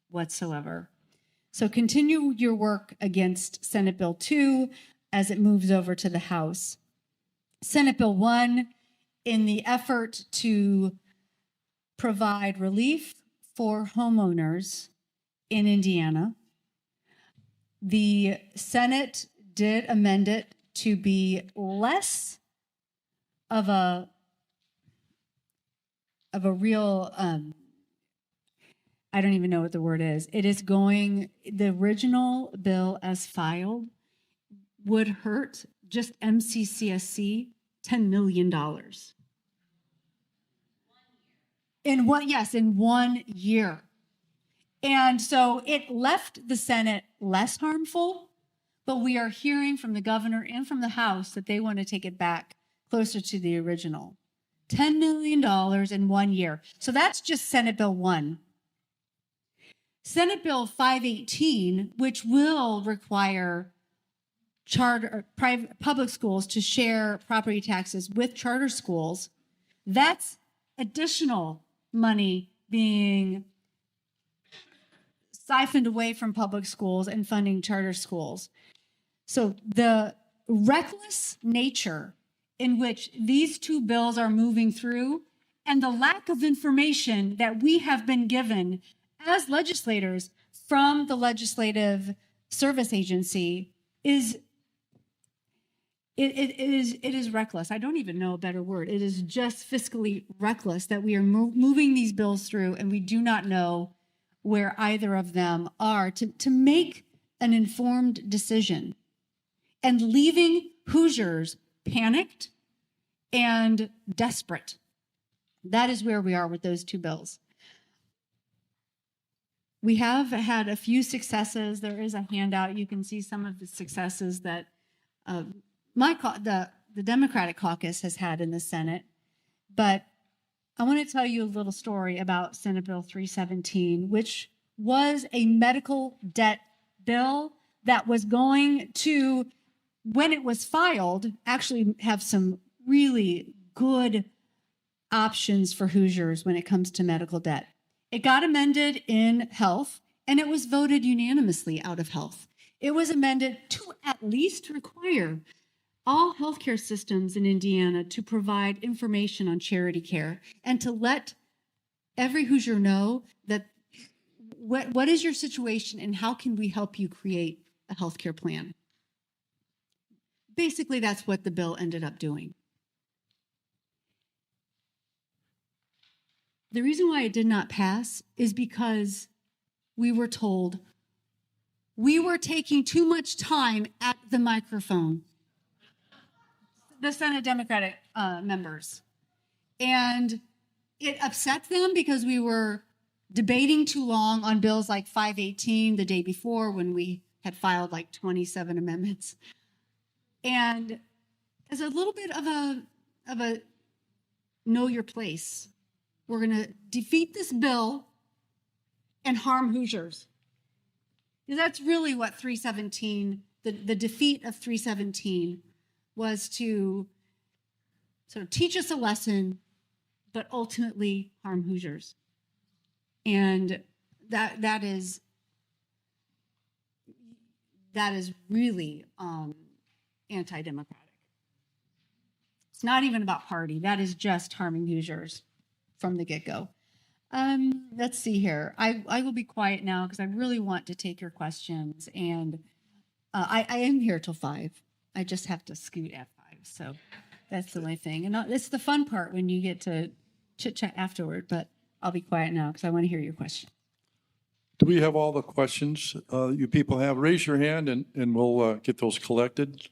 [SPEAKER 9] whatsoever. So continue your work against Senate Bill 2 as it moves over to the House. Senate Bill 1, in the effort to provide relief for homeowners in Indiana, the Senate did amend it to be less of a real, I don't even know what the word is. It is going, the original bill as filed would hurt just MCCSC $10 million. In 1 year. And so it left the Senate less harmful, but we are hearing from the governor and from the House that they want to take it back closer to the original. $10 million in 1 year. So that's just Senate Bill 1. Senate Bill 518, which will require private public schools to share property taxes with charter schools, that's additional money being siphoned away from public schools and funding charter schools. So the reckless nature in which these two bills are moving through and the lack of information that we have been given as legislators from the Legislative Service Agency is reckless. I don't even know a better word. It is just fiscally reckless that we are moving these bills through and we do not know where either of them are to make an informed decision, and leaving Hoosiers panicked and desperate. That is where we are with those two bills. We have had a few successes. There is a handout. You can see some of the successes that the Democratic caucus has had in the Senate. But I want to tell you a little story about Senate Bill 317, which was a medical debt bill that was going to, when it was filed, actually have some really good options for Hoosiers when it comes to medical debt. It got amended in health, and it was voted unanimously out of health. It was amended to at least require all healthcare systems in Indiana to provide information on charity care and to let every Hoosier know that what is your situation and how can we help you create a healthcare plan. Basically, that's what the bill ended up doing. The reason why it did not pass is because we were told we were taking too much time at the microphone, the Senate Democratic members. And it upset them because we were debating too long on bills like 518 the day before when we had filed like 27 amendments. And as a little bit of a know your place, we're going to defeat this bill and harm Hoosiers. That's really what 317, the defeat of 317 was, to sort of teach us a lesson, but ultimately harm Hoosiers. And that is really anti-democratic. It's not even about party. That is just harming Hoosiers from the get-go. Let's see here. I will be quiet now because I really want to take your questions. And I am here till 5. I just have to scoot at 5. So that's the only thing. And it's the fun part when you get to chit-chat afterward. But I'll be quiet now because I want to hear your question.
[SPEAKER 2] Do we have all the questions you people have? Raise your hand and we'll get those collected.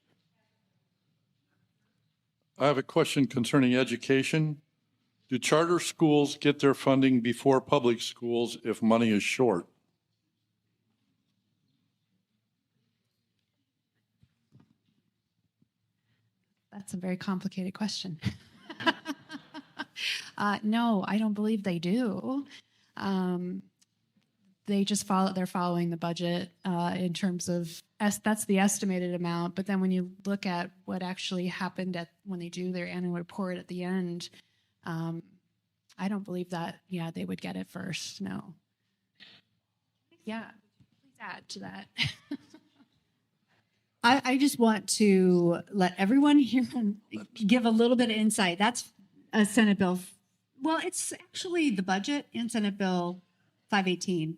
[SPEAKER 2] I have a question concerning education. Do charter schools get their funding before public schools if money is short?
[SPEAKER 6] That's a very complicated question. No, I don't believe they do. They just they're following the budget in terms of, that's the estimated amount. But then when you look at what actually happened when they do their annual report at the end, I don't believe that, they would get it first. No. Yeah, please add to that.
[SPEAKER 9] I just want to let everyone here give a little bit of insight. That's a Senate Bill. Well, it's actually the budget in Senate Bill 518.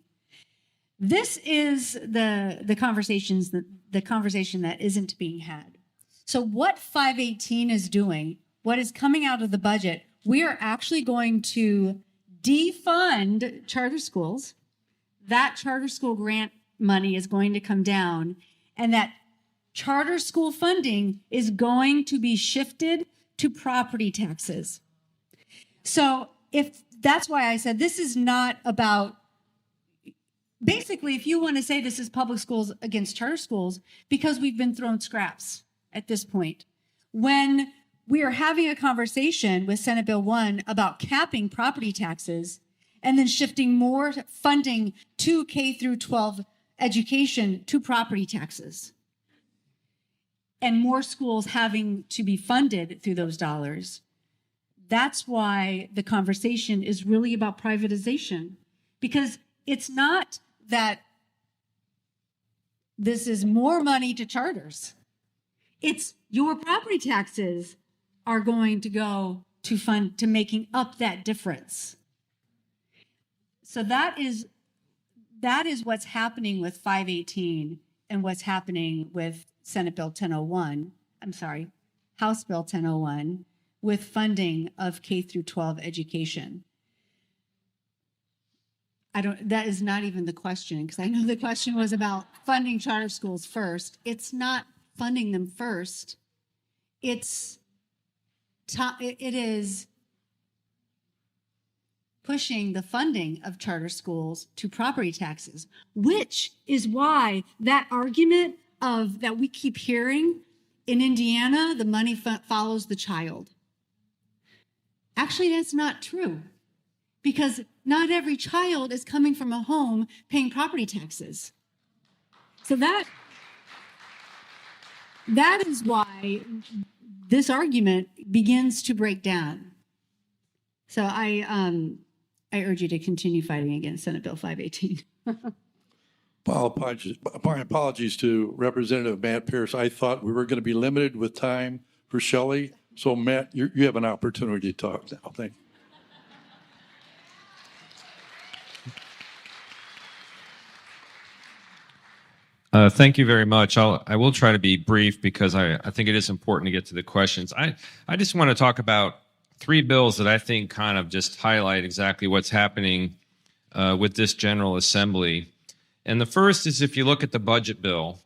[SPEAKER 9] This is the conversation that isn't being had. So what 518 is doing, what is coming out of the budget, we are actually going to defund charter schools. That charter school grant money is going to come down, and that charter school funding is going to be shifted to property taxes. So that's why I said this is not about, basically, if you want to say this is public schools against charter schools, because we've been thrown scraps at this point. When we are having a conversation with Senate Bill 1 about capping property taxes and then shifting more funding to K through 12 education to property taxes, and more schools having to be funded through those dollars. That's why the conversation is really about privatization, because it's not that this is more money to charters. It's your property taxes are going to go to making up that difference. So that is what's happening with 518 and what's happening with Senate Bill 1001. I'm sorry, House Bill 1001 with funding of K through 12 education. That is not even the question, because I know the question was about funding charter schools first. It's not funding them first. It is pushing the funding of charter schools to property taxes, which is why that argument that we keep hearing in Indiana, the money follows the child. Actually, that's not true, because not every child is coming from a home paying property taxes. So that is why this argument begins to break down. So I urge you to continue fighting against Senate Bill 518.
[SPEAKER 2] Well, apologies to Representative Matt Pierce. I thought we were going to be limited with time for Shelli. So Matt, you have an opportunity to talk now. Thank you.
[SPEAKER 10] Thank you very much. I will try to be brief because I think it is important to get to the questions. I just want to talk about 3 bills that I think kind of just highlight exactly what's happening with this General Assembly. And the first is, if you look at the budget bill,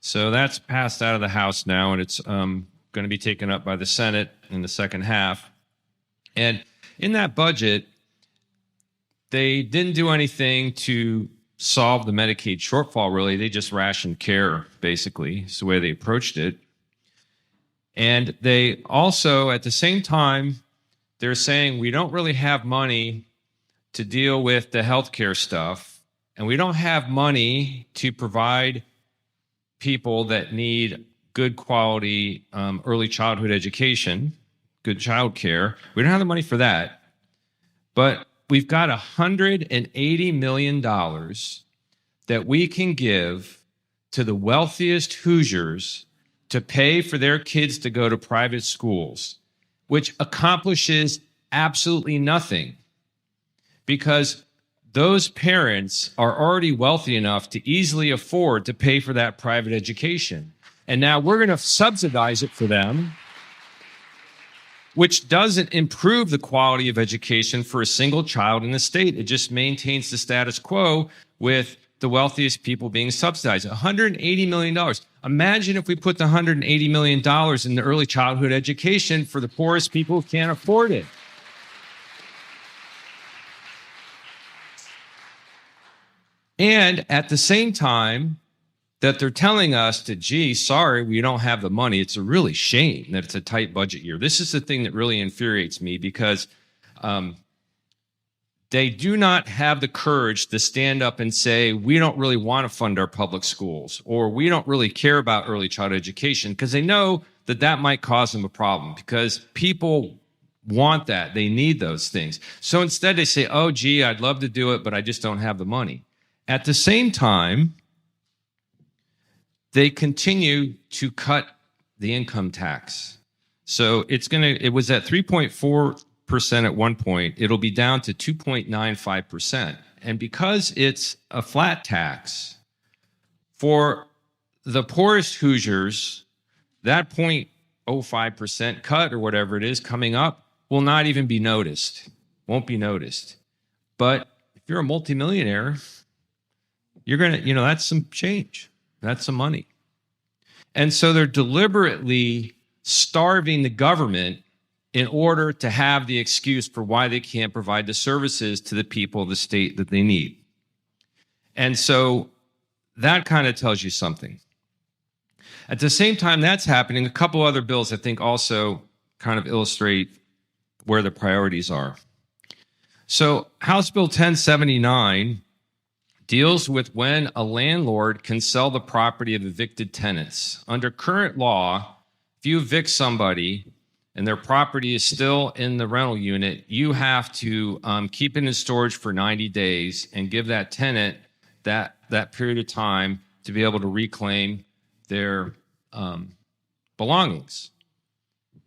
[SPEAKER 10] so that's passed out of the House now, and it's going to be taken up by the Senate in the second half. And in that budget, they didn't do anything to solve the Medicaid shortfall, really. They just rationed care, basically. It's the way they approached it. And they also, at the same time, they're saying we don't really have money to deal with the healthcare stuff, and we don't have money to provide people that need good quality early childhood education, good child care. We don't have the money for that. But we've got $180 million that we can give to the wealthiest Hoosiers to pay for their kids to go to private schools, which accomplishes absolutely nothing, because those parents are already wealthy enough to easily afford to pay for that private education. And now we're going to subsidize it for them, which doesn't improve the quality of education for a single child in the state. It just maintains the status quo with the wealthiest people being subsidized. $180 million. Imagine if we put the $180 million in the early childhood education for the poorest people who can't afford it. And at the same time that they're telling us that, gee, sorry, we don't have the money. It's a really shame that it's a tight budget year. This is the thing that really infuriates me, because they do not have the courage to stand up and say, we don't really want to fund our public schools, or we don't really care about early childhood education, because they know that that might cause them a problem, because people want that. They need those things. So instead they say, oh, gee, I'd love to do it, but I just don't have the money. At the same time, they continue to cut the income tax. So it was at 3.4% at one point. It'll be down to 2.95%. And because it's a flat tax, for the poorest Hoosiers, that 0.05% cut or whatever it is coming up will not even be noticed, won't be noticed. But if you're a multimillionaire, you're going to, that's some change. That's some money. And so they're deliberately starving the government in order to have the excuse for why they can't provide the services to the people of the state that they need. And so that kind of tells you something. At the same time that's happening, a couple other bills I think also kind of illustrate where the priorities are. So House Bill 1079 deals with when a landlord can sell the property of evicted tenants. Under current law, if you evict somebody and their property is still in the rental unit, you have to keep it in storage for 90 days and give that tenant that period of time to be able to reclaim their belongings.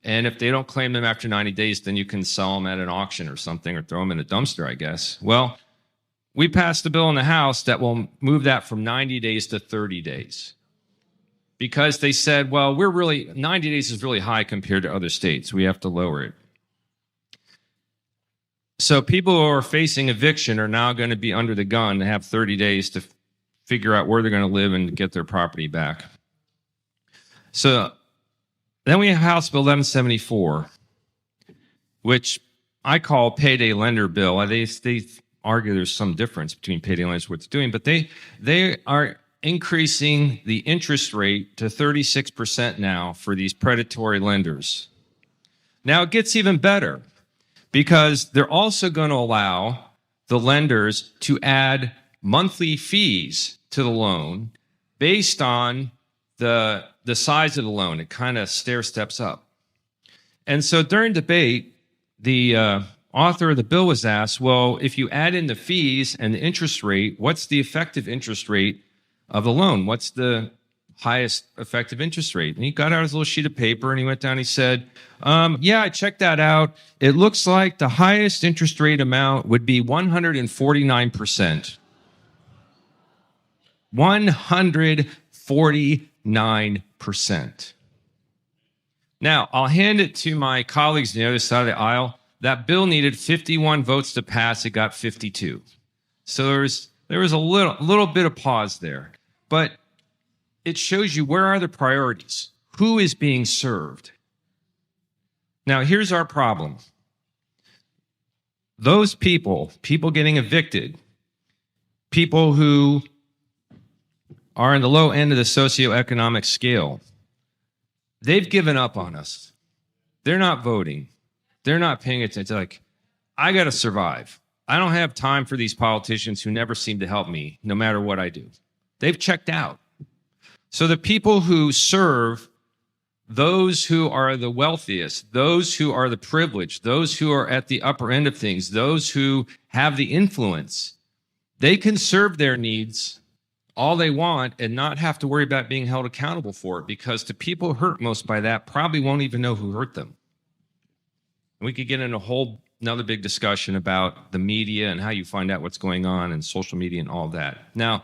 [SPEAKER 10] And if they don't claim them after 90 days, then you can sell them at an auction or something, or throw them in a dumpster, I guess. Well, we passed a bill in the House that will move that from 90 days to 30 days. Because they said, well, 90 days is really high compared to other states. We have to lower it. So people who are facing eviction are now going to be under the gun to have 30 days to figure out where they're going to live and get their property back. So then we have House Bill 1174, which I call payday lender bill. They argue there's some difference between payday lenders and what they're doing, but they are increasing the interest rate to 36% now for these predatory lenders. Now it gets even better because they're also going to allow the lenders to add monthly fees to the loan based on the size of the loan. It kind of stair steps up. And so during debate, the author of the bill was asked, well, if you add in the fees and the interest rate, what's the effective interest rate of the loan? What's the highest effective interest rate? And he got out his little sheet of paper and he went down and he said, yeah, I checked that out. It looks like the highest interest rate amount would be 149%. 149%. Now, I'll hand it to my colleagues on the other side of the aisle. That bill needed 51 votes to pass. It got 52. So there was a little bit of pause there. But it shows you where are the priorities? Who is being served? Now, here's our problem. Those people getting evicted, people who are in the low end of the socioeconomic scale, they've given up on us. They're not voting. They're not paying attention. They're like, I got to survive. I don't have time for these politicians who never seem to help me, no matter what I do. They've checked out. So the people who serve those who are the wealthiest, those who are the privileged, those who are at the upper end of things, those who have the influence, they can serve their needs all they want and not have to worry about being held accountable for it, because the people hurt most by that probably won't even know who hurt them. And we could get into another big discussion about the media and how you find out what's going on and social media and all that. Now,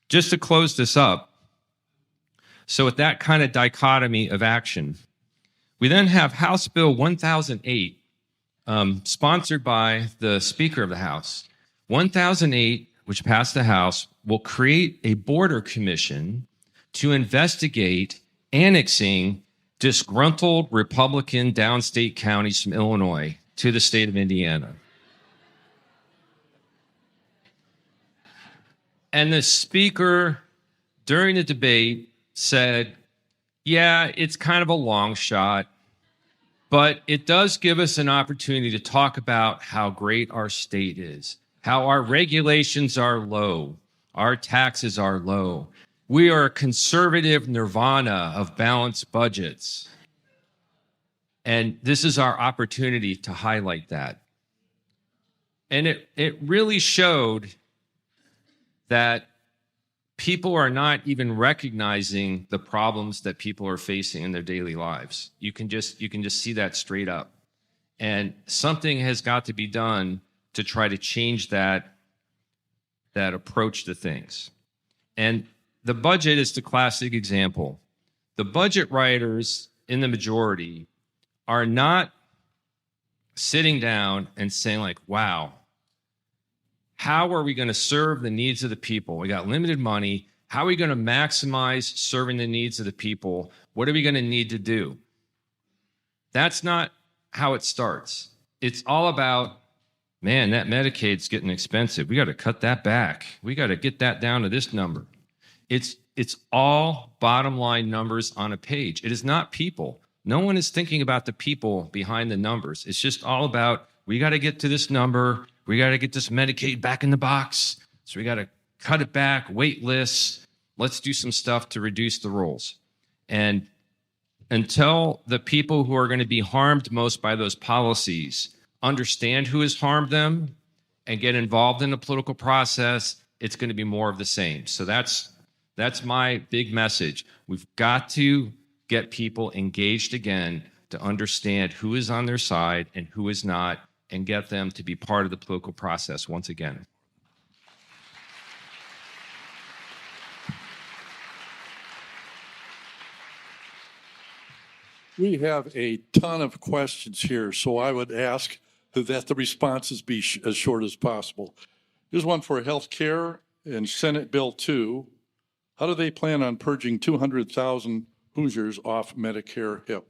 [SPEAKER 10] just to close this up, so with that kind of dichotomy of action, we then have House Bill 1008, sponsored by the Speaker of the House. 1008, which passed the House, will create a border commission to investigate annexing disgruntled Republican downstate counties from Illinois to the state of Indiana. And the Speaker, during the debate, said, yeah, it's kind of a long shot, but it does give us an opportunity to talk about how great our state is, how our regulations are low, our taxes are low. We are a conservative nirvana of balanced budgets. And this is our opportunity to highlight that. And it really showed that people are not even recognizing the problems that people are facing in their daily lives. You can just see that straight up. And something has got to be done to try to change that approach to things. And the budget is the classic example. The budget writers in the majority are not sitting down and saying like, wow, how are we going to serve the needs of the people? We got limited money. How are we going to maximize serving the needs of the people? What are we going to need to do? That's not how it starts. It's all about, man, that Medicaid's getting expensive. We got to cut that back. We got to get that down to this number. It's all bottom line numbers on a page. It is not people. No one is thinking about the people behind the numbers. It's just all about, we got to get to this number. We got to get this Medicaid back in the box. So we got to cut it back, wait lists. Let's do some stuff to reduce the rolls. And until the people who are going to be harmed most by those policies understand who has harmed them and get involved in the political process, it's going to be more of the same. So that's my big message. We've got to get people engaged again to understand who is on their side and who is not, and get them to be part of the political process once again.
[SPEAKER 2] We have a ton of questions here, so I would ask that the responses be as short as possible. Here's one for health care and Senate Bill 2. How do they plan on purging 200,000 Hoosiers off Medicare HIP?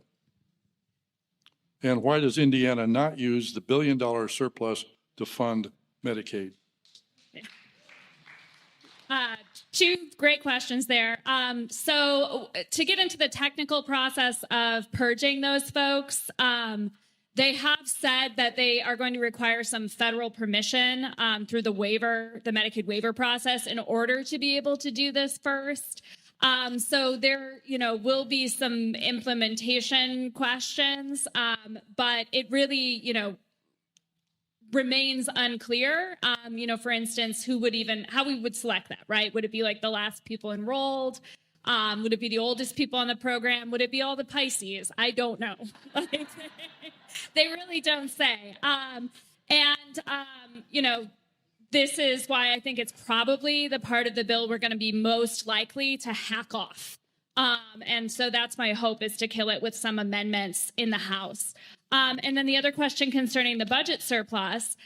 [SPEAKER 2] And why does Indiana not use the $1 billion surplus to fund Medicaid?
[SPEAKER 5] Two great questions there. So to get into the technical process of purging those folks, they have said that they are going to require some federal permission through the Medicaid waiver process in order to be able to do this first. So there, will be some implementation questions, but it really, remains unclear. For instance, how we would select that, right? Would it be like the last people enrolled? Would it be the oldest people on the program? Would it be all the Pisces? I don't know. They really don't say. This is why I think it's probably the part of the bill we're going to be most likely to hack off. And so that's my hope, is to kill it with some amendments in the House. And then the other question concerning the budget surplus.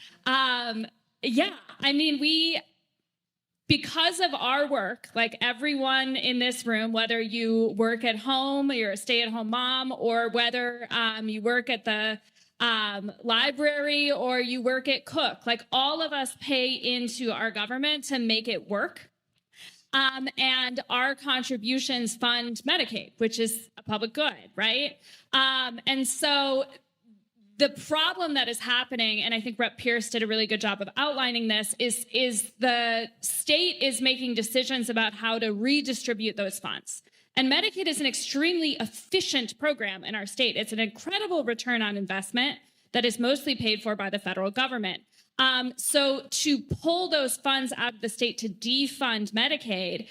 [SPEAKER 5] Because of our work, like everyone in this room, whether you work at home, you're a stay-at-home mom, or whether you work at the library or you work at Cook, like all of us pay into our government to make it work. And our contributions fund Medicaid, which is a public good, right? And so the problem that is happening, and I think Rep Pierce did a really good job of outlining this, is the state is making decisions about how to redistribute those funds. And Medicaid is an extremely efficient program in our state. It's an incredible return on investment that is mostly paid for by the federal government. So to pull those funds out of the state to defund Medicaid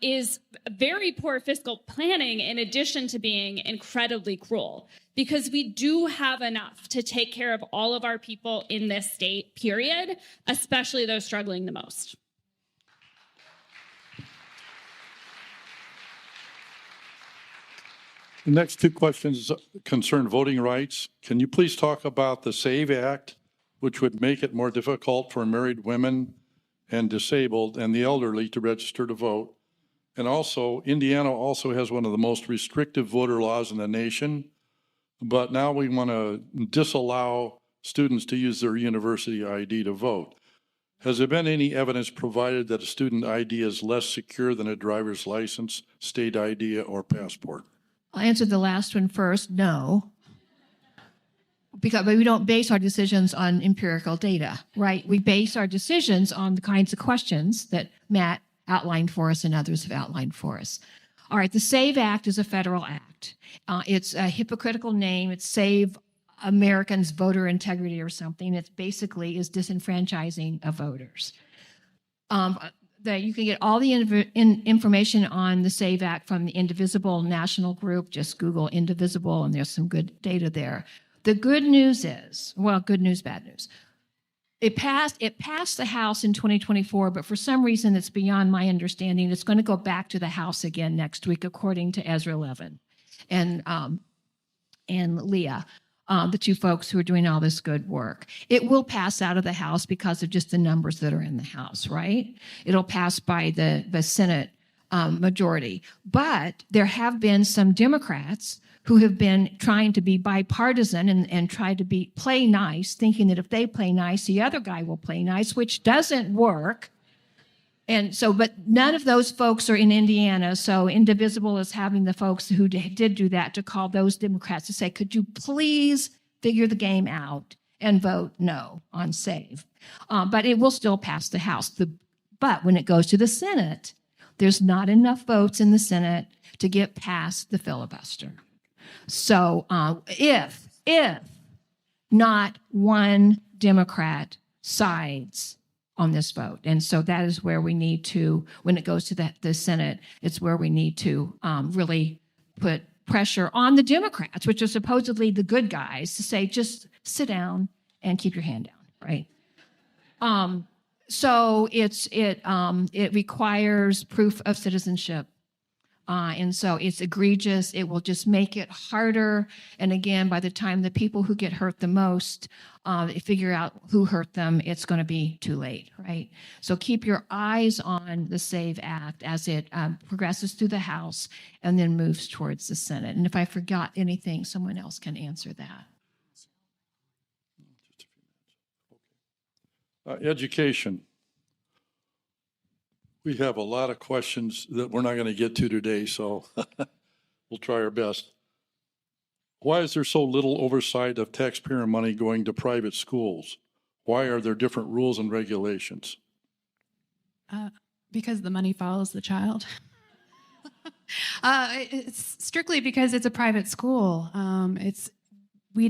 [SPEAKER 5] is very poor fiscal planning, in addition to being incredibly cruel, because we do have enough to take care of all of our people in this state, period, especially those struggling the most.
[SPEAKER 2] The next two questions concern voting rights. Can you please talk about the SAVE Act, which would make it more difficult for married women and disabled and the elderly to register to vote? And also, Indiana also has one of the most restrictive voter laws in the nation, but now we want to disallow students to use their university ID to vote. Has there been any evidence provided that a student ID is less secure than a driver's license, state ID, or passport?
[SPEAKER 8] I'll answer the last one first. No. But we don't base our decisions on empirical data, right? We base our decisions on the kinds of questions that Matt outlined for us and others have outlined for us. All right, the SAVE Act is a federal act. It's a hypocritical name. It's Save Americans Voter Integrity or something. It basically is disenfranchising of voters. You can get all the information on the SAVE Act from the Indivisible National Group. Just Google Indivisible, and there's some good data there. The good news is, well, good news, bad news. It passed the House in 2024, but for some reason it's beyond my understanding. It's going to go back to the House again next week, according to Ezra Levin and Leah, the two folks who are doing all this good work. It will pass out of the House because of just the numbers that are in the House, right? It'll pass by the Senate majority. But there have been some Democrats who have been trying to be bipartisan and try to play nice, thinking that if they play nice, the other guy will play nice, which doesn't work. And so, but none of those folks are in Indiana. So Indivisible is having the folks who did do that to call those Democrats to say, could you please figure the game out and vote no on SAVE? But it will still pass the House. But when it goes to the Senate, there's not enough votes in the Senate to get past the filibuster. So if not one Democrat sides on this vote, and so that is where we need to, when it goes to the Senate, it's where we need to really put pressure on the Democrats, which are supposedly the good guys, to say, just sit down and keep your hand down, right? So it requires proof of citizenship. And so it's egregious. It will just make it harder. And again, by the time the people who get hurt the most figure out who hurt them, it's going to be too late, right? So keep your eyes on the SAVE Act as it progresses through the House and then moves towards the Senate. And if I forgot anything, someone else can answer that.
[SPEAKER 2] Education. We have a lot of questions that we're not going to get to today, so we'll try our best. Why is there so little oversight of taxpayer money going to private schools? Why are there different rules and regulations?
[SPEAKER 6] Because the money follows the child. It's strictly because it's a private school. We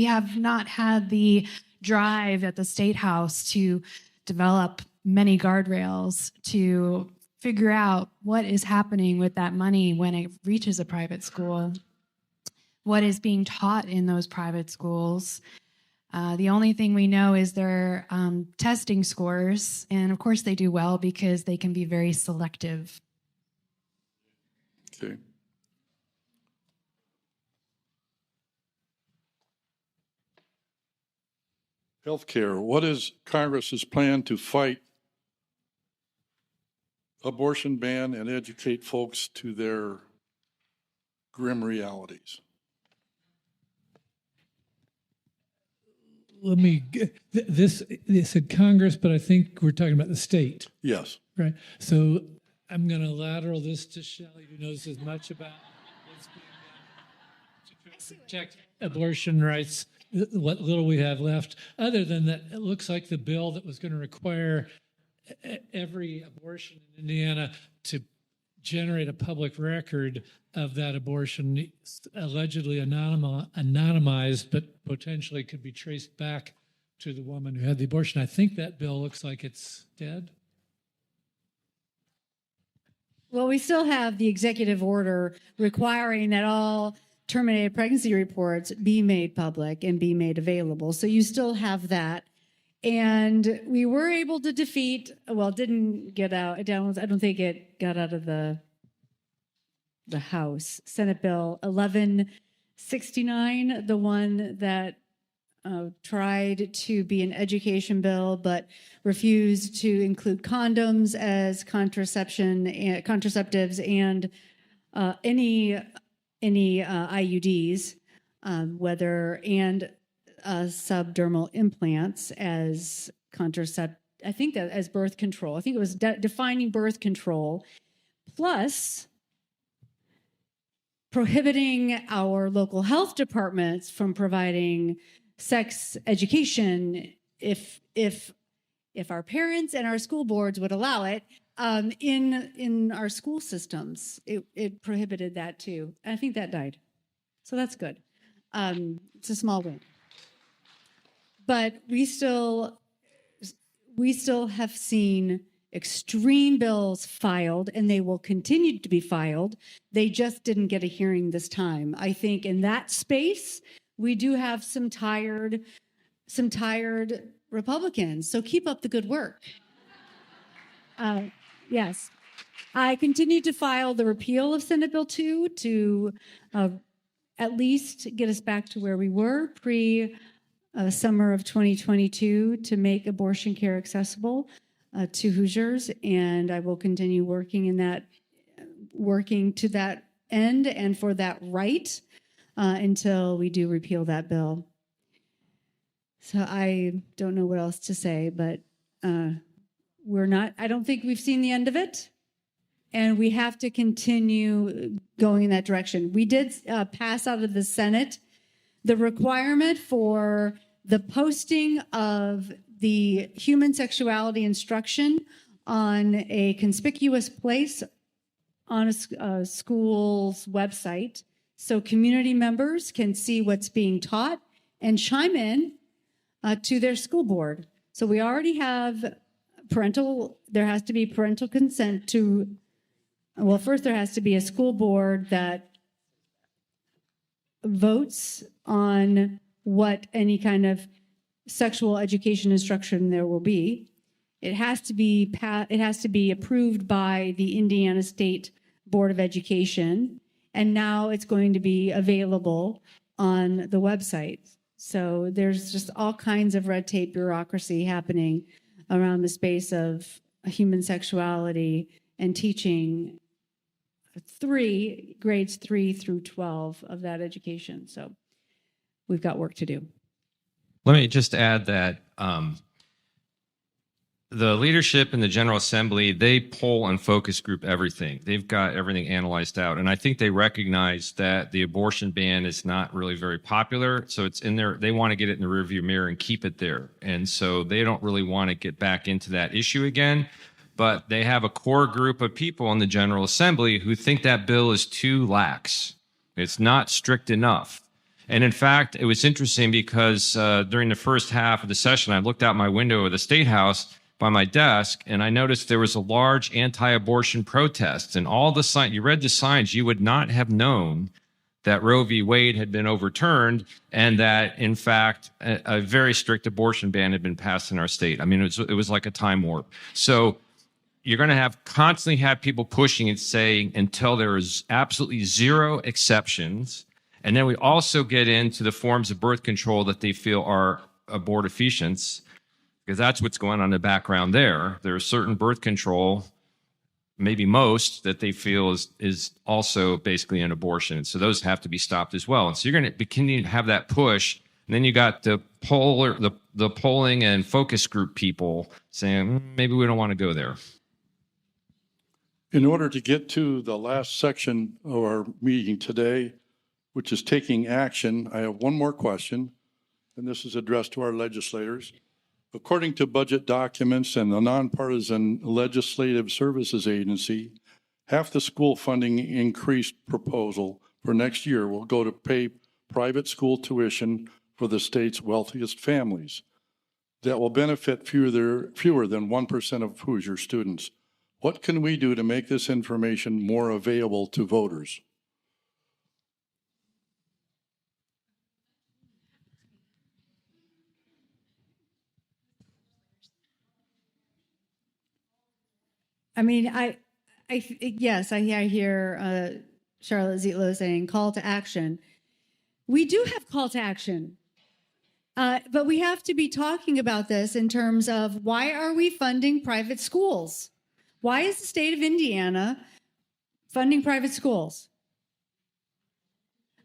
[SPEAKER 6] have not had the drive at the State House to develop many guardrails to figure out what is happening with that money when it reaches a private school, what is being taught in those private schools. The only thing we know is their testing scores, and of course they do well because they can be very selective.
[SPEAKER 2] Okay. Healthcare. What is Congress's plan to fight abortion ban and educate folks to their grim realities?
[SPEAKER 4] Let me, this said Congress, but I think we're talking about the state.
[SPEAKER 2] Yes.
[SPEAKER 4] Right. So I'm going to lateral this to Shelli, who knows as much about what's being done to protect abortion rights, what little we have left. Other than that, it looks like the bill that was going to require every abortion in Indiana to generate a public record of that abortion, allegedly anonymized, but potentially could be traced back to the woman who had the abortion. I think that bill looks like it's dead.
[SPEAKER 9] Well, we still have the executive order requiring that all terminated pregnancy reports be made public and be made available. So you still have that. And we were able to defeat, well, didn't get out, I don't think it got out of the House, Senate Bill 1169, the one that tried to be an education bill, but refused to include condoms as contraceptives and any IUDs, subdermal implants as I think that as birth control. I think it was defining birth control, plus prohibiting our local health departments from providing sex education if our parents and our school boards would allow it in our school systems. It prohibited that too. I think that died. So that's good. It's a small win. But we still have seen extreme bills filed, and they will continue to be filed. They just didn't get a hearing this time. I think in that space, we do have some tired Republicans. So keep up the good work. Yes. I continue to file the repeal of Senate Bill 2 to at least get us back to where we were summer of 2022 to make abortion care accessible to Hoosiers, and I will continue working to that end and for that right until we do repeal that bill. So I don't know what else to say, but I don't think we've seen the end of it, and we have to continue going in that direction. We did pass out of the Senate the requirement for the posting of the human sexuality instruction on a conspicuous place on a school's website so community members can see what's being taught and chime in to their school board. So we already have there has to be parental consent first there has to be a school board that votes on what any kind of sexual education instruction there will be. It has to be approved by the Indiana State Board of Education, and now it's going to be available on the website. So there's just all kinds of red tape bureaucracy happening around the space of human sexuality and teaching grades 3 through 12 of that education. So we've got work to do.
[SPEAKER 10] Let me just add that the leadership in the General Assembly, they poll and focus group everything. They've got everything analyzed out. And I think they recognize that the abortion ban is not really very popular. So it's in there. They want to get it in the rearview mirror and keep it there. And so they don't really want to get back into that issue again. But they have a core group of people in the General Assembly who think that bill is too lax. It's not strict enough. And in fact, it was interesting because during the first half of the session, I looked out my window of the State House by my desk, and I noticed there was a large anti-abortion protest. And all the signs, you read the signs, you would not have known that Roe v. Wade had been overturned and that, in fact, a very strict abortion ban had been passed in our state. I mean, it was like a time warp. So you're going to constantly have people pushing and saying until there is absolutely zero exceptions. And then we also get into the forms of birth control that they feel are abortifacients, because that's what's going on in the background there. There's certain birth control, maybe most, that they feel is also basically an abortion. So those have to be stopped as well. And so you're going to begin to have that push. And then you got the polling and focus group people saying, maybe we don't want to go there.
[SPEAKER 2] In order to get to the last section of our meeting today, which is taking action, I have one more question, and this is addressed to our legislators. According to budget documents and the Nonpartisan Legislative Services Agency, half the school funding increase proposal for next year will go to pay private school tuition for the state's wealthiest families. That will benefit fewer than 1% of Hoosier students. What can we do to make this information more available to voters?
[SPEAKER 9] I mean, yes, I hear Charlotte Zietlow saying call to action. We do have call to action, but we have to be talking about this in terms of why are we funding private schools? Why is the state of Indiana funding private schools?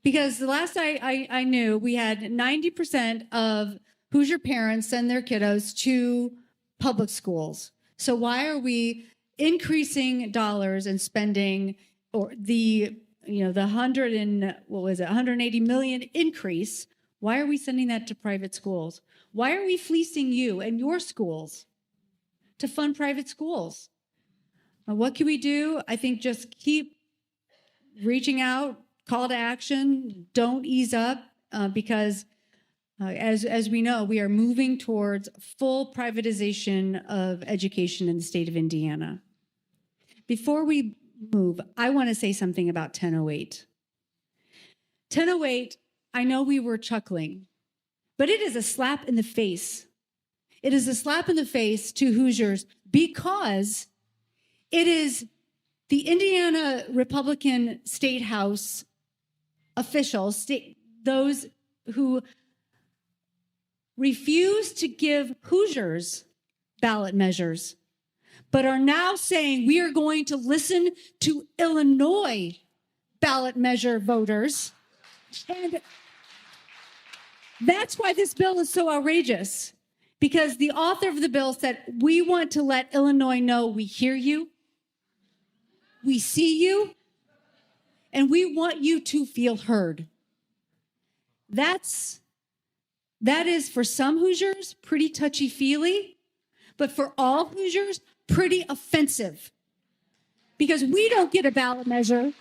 [SPEAKER 9] Because the last I knew, we had 90% of Hoosier parents send their kiddos to public schools. So why are we increasing dollars and spending, or the 180 million increase? Why are we sending that to private schools? Why are we fleecing you and your schools to fund private schools? What can we do? I think just keep reaching out, call to action, don't ease up, because as we know, we are moving towards full privatization of education in the state of Indiana. Before we move, I want to say something about 1008. 1008, I know we were chuckling, but it is a slap in the face. It is a slap in the face to Hoosiers because it is the Indiana Republican State House officials, those who refuse to give Hoosiers ballot measures, but are now saying we are going to listen to Illinois ballot measure voters. And that's why this bill is so outrageous, because the author of the bill said, we want to let Illinois know we hear you, we see you, and we want you to feel heard. That is, for some Hoosiers, pretty touchy-feely, but for all Hoosiers, pretty offensive. Because we don't get a ballot measure.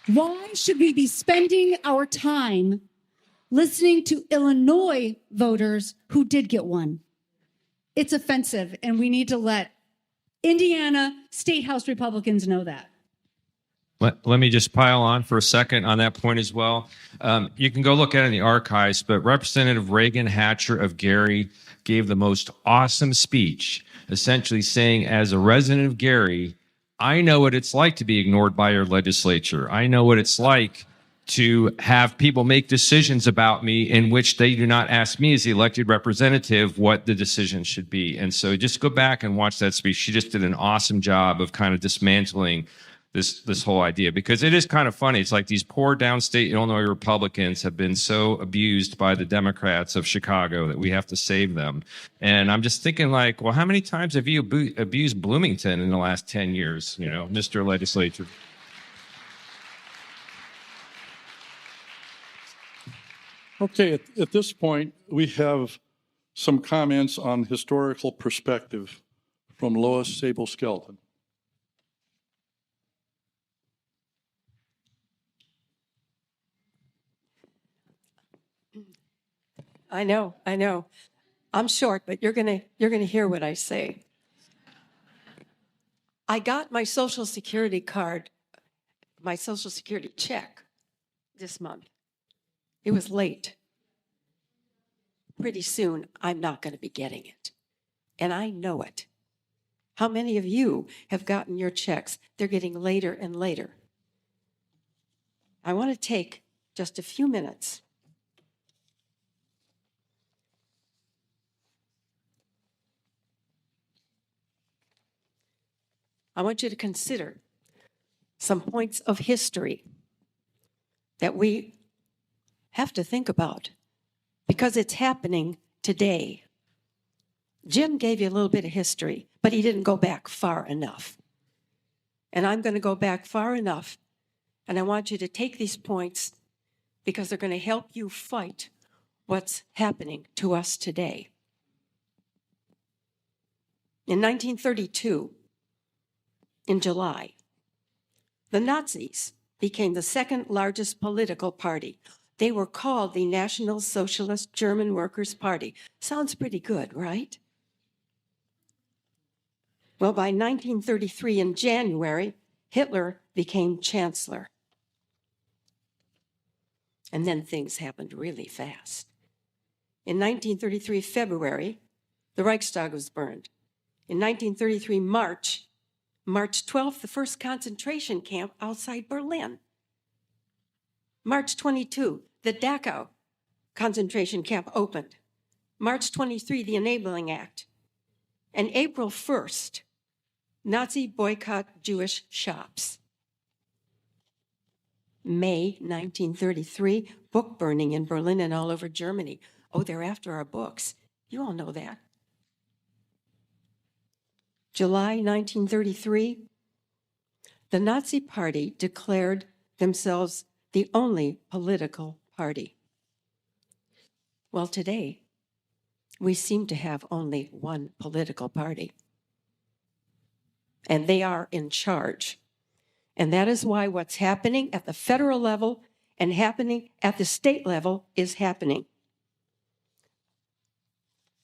[SPEAKER 9] Why should we be spending our time listening to Illinois voters who did get one? It's offensive, and we need to let Indiana State House Republicans know that.
[SPEAKER 10] Let me just pile on for a second on that point as well. You can go look at it in the archives, but Representative Reagan Hatcher of Gary gave the most awesome speech, essentially saying, as a resident of Gary, I know what it's like to be ignored by your legislature. I know what it's like to have people make decisions about me in which they do not ask me as the elected representative what the decision should be. And so just go back and watch that speech. She just did an awesome job of kind of dismantling this whole idea, because it is kind of funny. It's like these poor downstate Illinois Republicans have been so abused by the Democrats of Chicago that we have to save them. And I'm just thinking, like, well, how many times have you abused Bloomington in the last 10 years, Mr. Legislature?
[SPEAKER 2] Okay, at this point, we have some comments on historical perspective from Lois Sable-Skelton.
[SPEAKER 11] I know. I'm short, but you're gonna hear what I say. I got my Social Security card, my Social Security check this month. It was late. Pretty soon, I'm not going to be getting it. And I know it. How many of you have gotten your checks? They're getting later and later. I want to take just a few minutes I want you to consider some points of history that we have to think about because it's happening today. Jim gave you a little bit of history, but he didn't go back far enough. And I'm going to go back far enough, and I want you to take these points because they're going to help you fight what's happening to us today. In 1932, in July, the Nazis became the second largest political party. They were called the National Socialist German Workers' Party. Sounds pretty good, right? Well, by 1933 in January, Hitler became chancellor. And then things happened really fast. In 1933 February, the Reichstag was burned. In 1933 March 12th, the first concentration camp outside Berlin. March 22, the Dachau concentration camp opened. March 23, the Enabling Act. And April 1st, Nazi boycott Jewish shops. May 1933, book burning in Berlin and all over Germany. Oh, they're after our books. You all know that. July 1933, the Nazi Party declared themselves the only political party. Well, today, we seem to have only one political party. And they are in charge. And that is why what's happening at the federal level and happening at the state level is happening.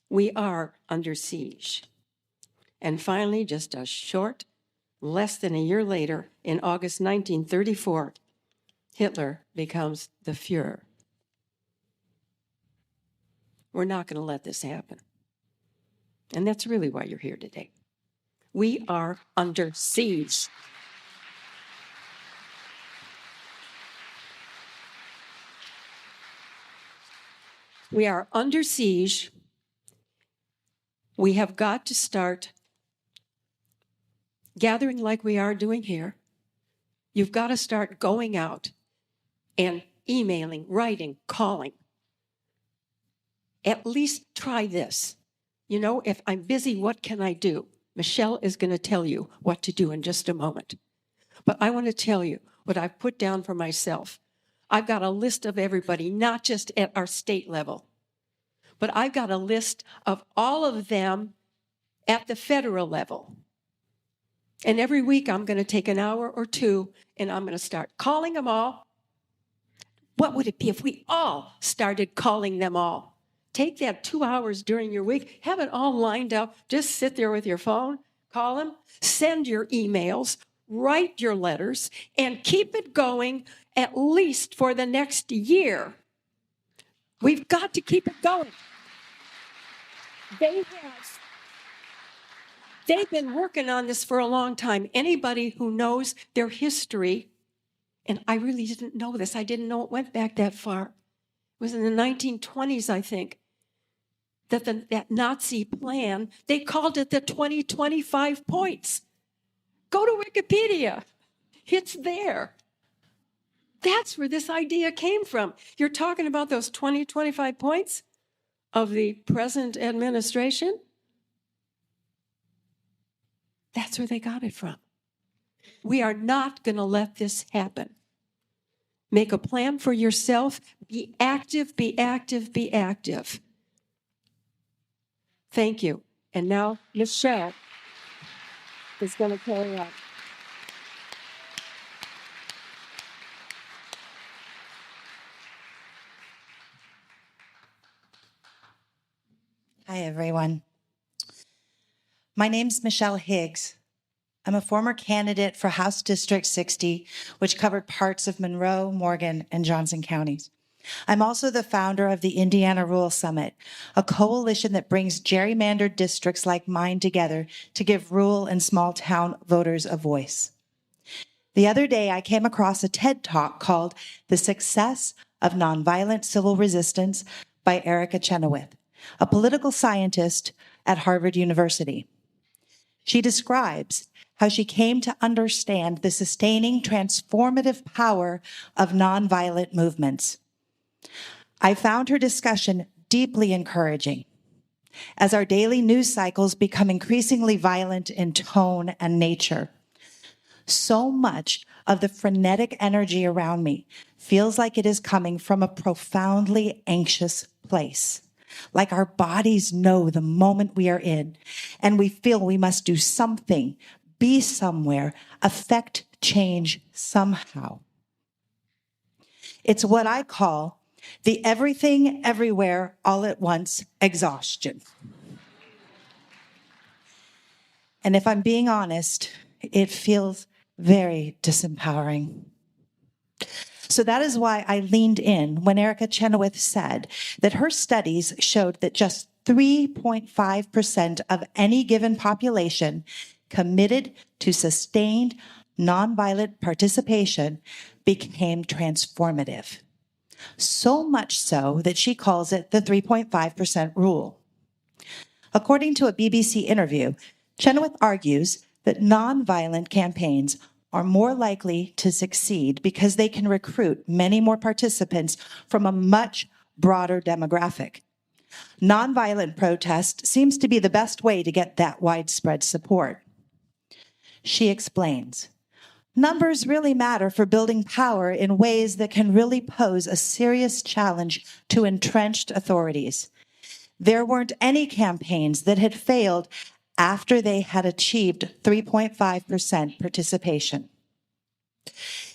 [SPEAKER 11] We are under siege. And finally, just a short, less than a year later, in August 1934, Hitler becomes the Fuhrer. We're not going to let this happen. And that's really why you're here today. We are under siege. We are under siege. We have got to start gathering like we are doing here. You've got to start going out and emailing, writing, calling. At least try this. You know, if I'm busy, what can I do? Michelle is going to tell you what to do in just a moment. But I want to tell you what I've put down for myself. I've got a list of everybody, not just at our state level, but I've got a list of all of them at the federal level. And every week I'm going to take an hour or two and I'm going to start calling them all. What would it be if we all started calling them all? Take that 2 hours during your week, have it all lined up. Just sit there with your phone, call them, send your emails, write your letters, and keep it going at least for the next year. We've got to keep it going. They've been working on this for a long time. Anybody who knows their history, and I really didn't know this. I didn't know it went back that far. It was in the 1920s, I think, that Nazi plan, they called it the 2025 points. Go to Wikipedia. It's there. That's where this idea came from. You're talking about those 2025 points of the present administration? That's where they got it from. We are not going to let this happen. Make a plan for yourself. Be active, be active, be active. Thank you. And now Michelle is going to carry on.
[SPEAKER 12] Hi, everyone. My name's Michelle Higgs. I'm a former candidate for House District 60, which covered parts of Monroe, Morgan, and Johnson counties. I'm also the founder of the Indiana Rural Summit, a coalition that brings gerrymandered districts like mine together to give rural and small town voters a voice. The other day, I came across a TED Talk called The Success of Nonviolent Civil Resistance by Erica Chenoweth, a political scientist at Harvard University. She describes how she came to understand the sustaining, transformative power of nonviolent movements. I found her discussion deeply encouraging. As our daily news cycles become increasingly violent in tone and nature, so much of the frenetic energy around me feels like it is coming from a profoundly anxious place. Like our bodies know the moment we are in, and we feel we must do something, be somewhere, affect change somehow. It's what I call the everything, everywhere, all at once exhaustion. And if I'm being honest, it feels very disempowering. So that is why I leaned in when Erica Chenoweth said that her studies showed that just 3.5% of any given population committed to sustained nonviolent participation became transformative. So much so that she calls it the 3.5% rule. According to a BBC interview, Chenoweth argues that nonviolent campaigns are more likely to succeed because they can recruit many more participants from a much broader demographic. Nonviolent protest seems to be the best way to get that widespread support. She explains, numbers really matter for building power in ways that can really pose a serious challenge to entrenched authorities. There weren't any campaigns that had failed after they had achieved 3.5% participation.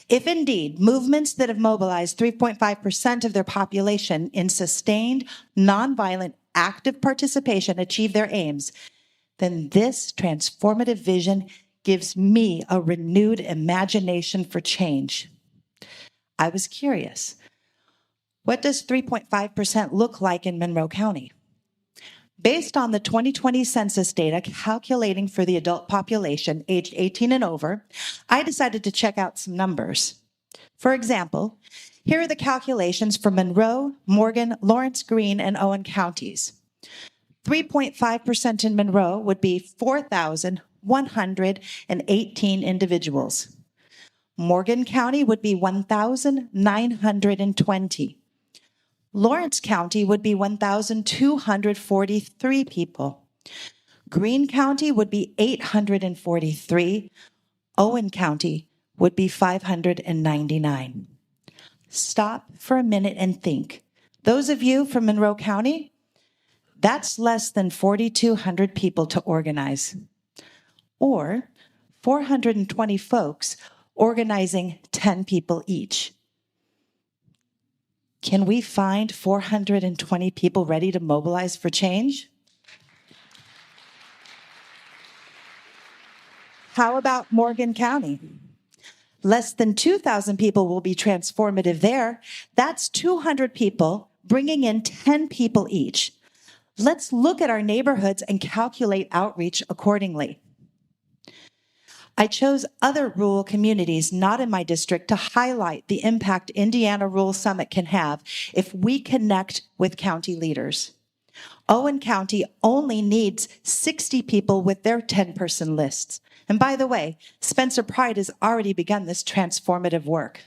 [SPEAKER 12] If indeed movements that have mobilized 3.5% of their population in sustained, nonviolent, active participation achieve their aims, then this transformative vision gives me a renewed imagination for change. I was curious, what does 3.5% look like in Monroe County? Based on the 2020 census data calculating for the adult population aged 18 and over, I decided to check out some numbers. For example, here are the calculations for Monroe, Morgan, Lawrence, Greene, and Owen counties. 3.5% in Monroe would be 4,118 individuals. Morgan County would be 1,920. Lawrence County would be 1,243 people. Greene County would be 843. Owen County would be 599. Stop for a minute and think. Those of you from Monroe County, that's less than 4,200 people to organize. Or 420 folks organizing 10 people each. Can we find 420 people ready to mobilize for change? How about Morgan County? Less than 2,000 people will be transformative there. That's 200 people bringing in 10 people each. Let's look at our neighborhoods and calculate outreach accordingly. I chose other rural communities not in my district to highlight the impact Indiana Rural Summit can have if we connect with county leaders. Owen County only needs 60 people with their 10-person lists. And by the way, Spencer Pride has already begun this transformative work.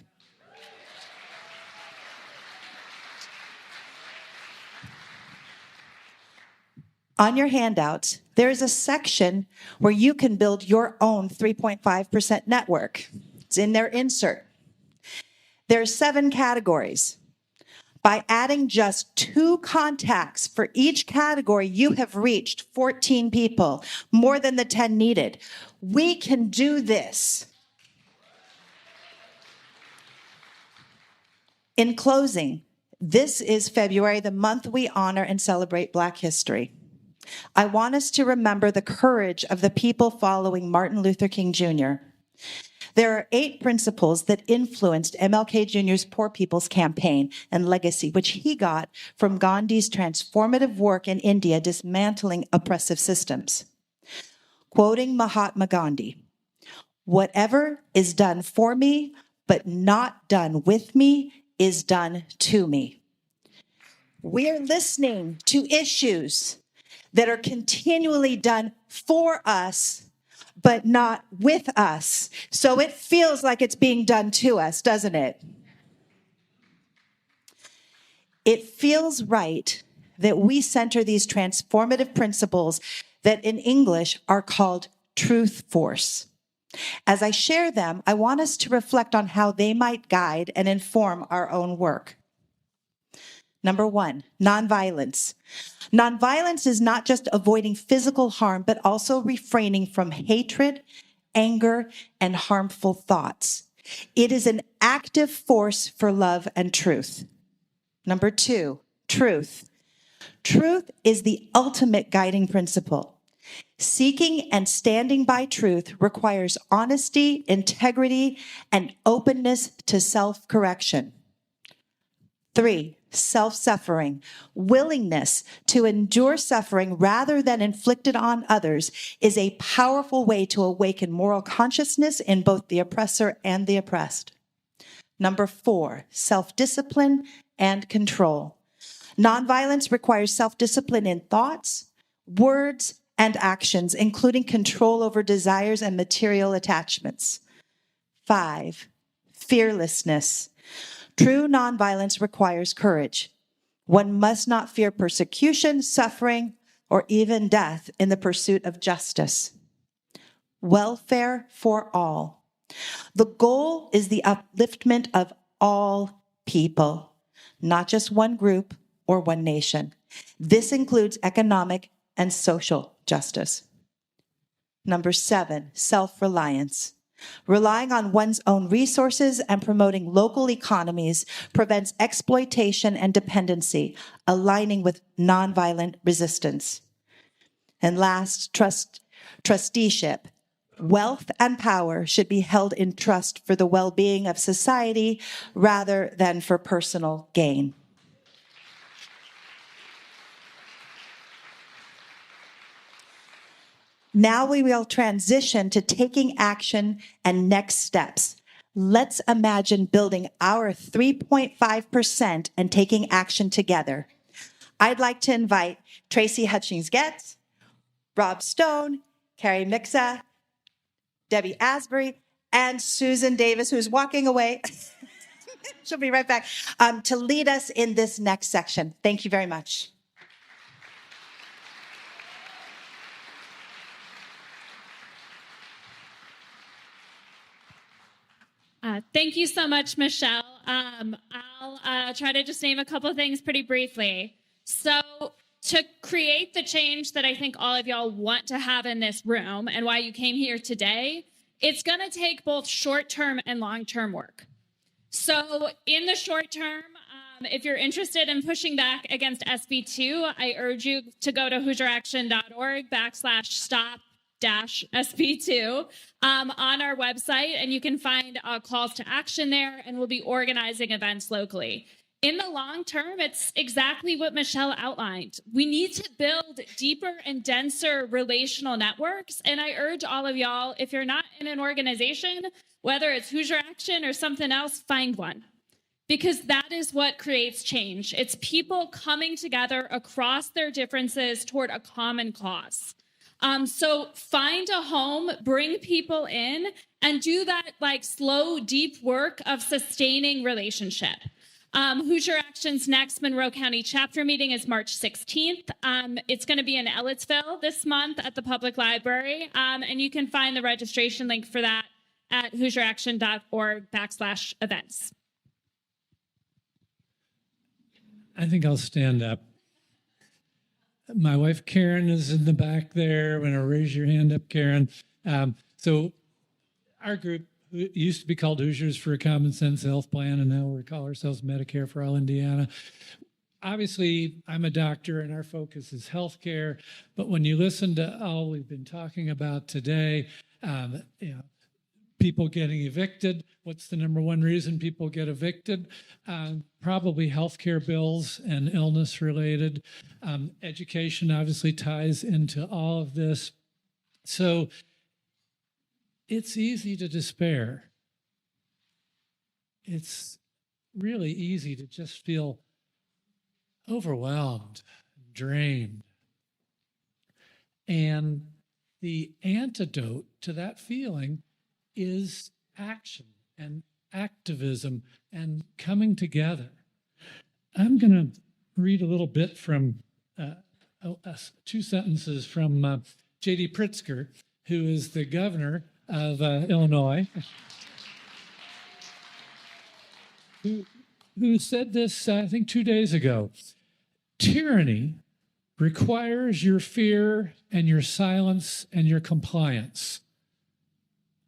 [SPEAKER 12] On your handout, there is a section where you can build your own 3.5% network. It's in their insert. There are 7 categories. By adding just 2 contacts for each category, you have reached 14 people, more than the 10 needed. We can do this. In closing, this is February, the month we honor and celebrate Black history. I want us to remember the courage of the people following Martin Luther King Jr. There are 8 principles that influenced MLK Jr.'s Poor People's Campaign and legacy, which he got from Gandhi's transformative work in India dismantling oppressive systems. Quoting Mahatma Gandhi, "Whatever is done for me, but not done with me, is done to me." We're listening to issues that are continually done for us, but not with us. So it feels like it's being done to us, doesn't it? It feels right that we center these transformative principles that in English are called truth force. As I share them, I want us to reflect on how they might guide and inform our own work. Number 1, nonviolence. Nonviolence is not just avoiding physical harm, but also refraining from hatred, anger, and harmful thoughts. It is an active force for love and truth. Number 2, truth. Truth is the ultimate guiding principle. Seeking and standing by truth requires honesty, integrity, and openness to self-correction. 3, self-suffering. Willingness to endure suffering rather than inflict it on others is a powerful way to awaken moral consciousness in both the oppressor and the oppressed. Number 4, self-discipline and control. Nonviolence requires self-discipline in thoughts, words, and actions, including control over desires and material attachments. 5, fearlessness. True nonviolence requires courage. One must not fear persecution, suffering, or even death in the pursuit of justice. Welfare for all. The goal is the upliftment of all people, not just one group or one nation. This includes economic and social justice. Number 7, self-reliance. Relying on one's own resources and promoting local economies prevents exploitation and dependency, aligning with nonviolent resistance. And last, trusteeship. Wealth and power should be held in trust for the well-being of society rather than for personal gain. Now we will transition to taking action and next steps. Let's imagine building our 3.5% and taking action together. I'd like to invite Tracy Hutchings-Getz, Rob Stone, Carrie Mixa, Debbie Asbury, and Susan Davis, who's walking away. She'll be right back, to lead us in this next section. Thank you very much.
[SPEAKER 5] Thank you so much, Michelle. I'll try to just name a couple of things pretty briefly. So to create the change that I think all of y'all want to have in this room and why you came here today, it's going to take both short-term and long-term work. So in the short term, if you're interested in pushing back against SB 2, I urge you to go to HoosierAction.org/stop SB2 on our website, and you can find calls to action there, and we'll be organizing events locally. In the long term, it's exactly what Michelle outlined. We need to build deeper and denser relational networks, and I urge all of y'all, if you're not in an organization, whether it's Hoosier Action or something else, find one. Because that is what creates change. It's people coming together across their differences toward a common cause. So find a home, bring people in, and do that like slow, deep work of sustaining relationship. Hoosier Action's next Monroe County chapter meeting is March 16th. It's going to be in Ellettsville this month at the public library. And you can find the registration link for that at HoosierAction.org/events.
[SPEAKER 4] I think I'll stand up. My wife, Karen, is in the back there. When I raise your hand up, Karen. So our group used to be called Hoosiers for a Common Sense Health Plan, and now we call ourselves Medicare for All Indiana. Obviously, I'm a doctor, and our focus is healthcare. But when you listen to all we've been talking about today, people getting evicted. What's the number one reason people get evicted? Probably healthcare bills and illness related. Education obviously ties into all of this. So it's easy to despair. It's really easy to just feel overwhelmed, drained. And the antidote to that feeling is action and activism and coming together. I'm going to read a little bit from 2 sentences from J.D. Pritzker, who is the governor of Illinois, who said this, I think, 2 days ago. Tyranny requires your fear and your silence and your compliance.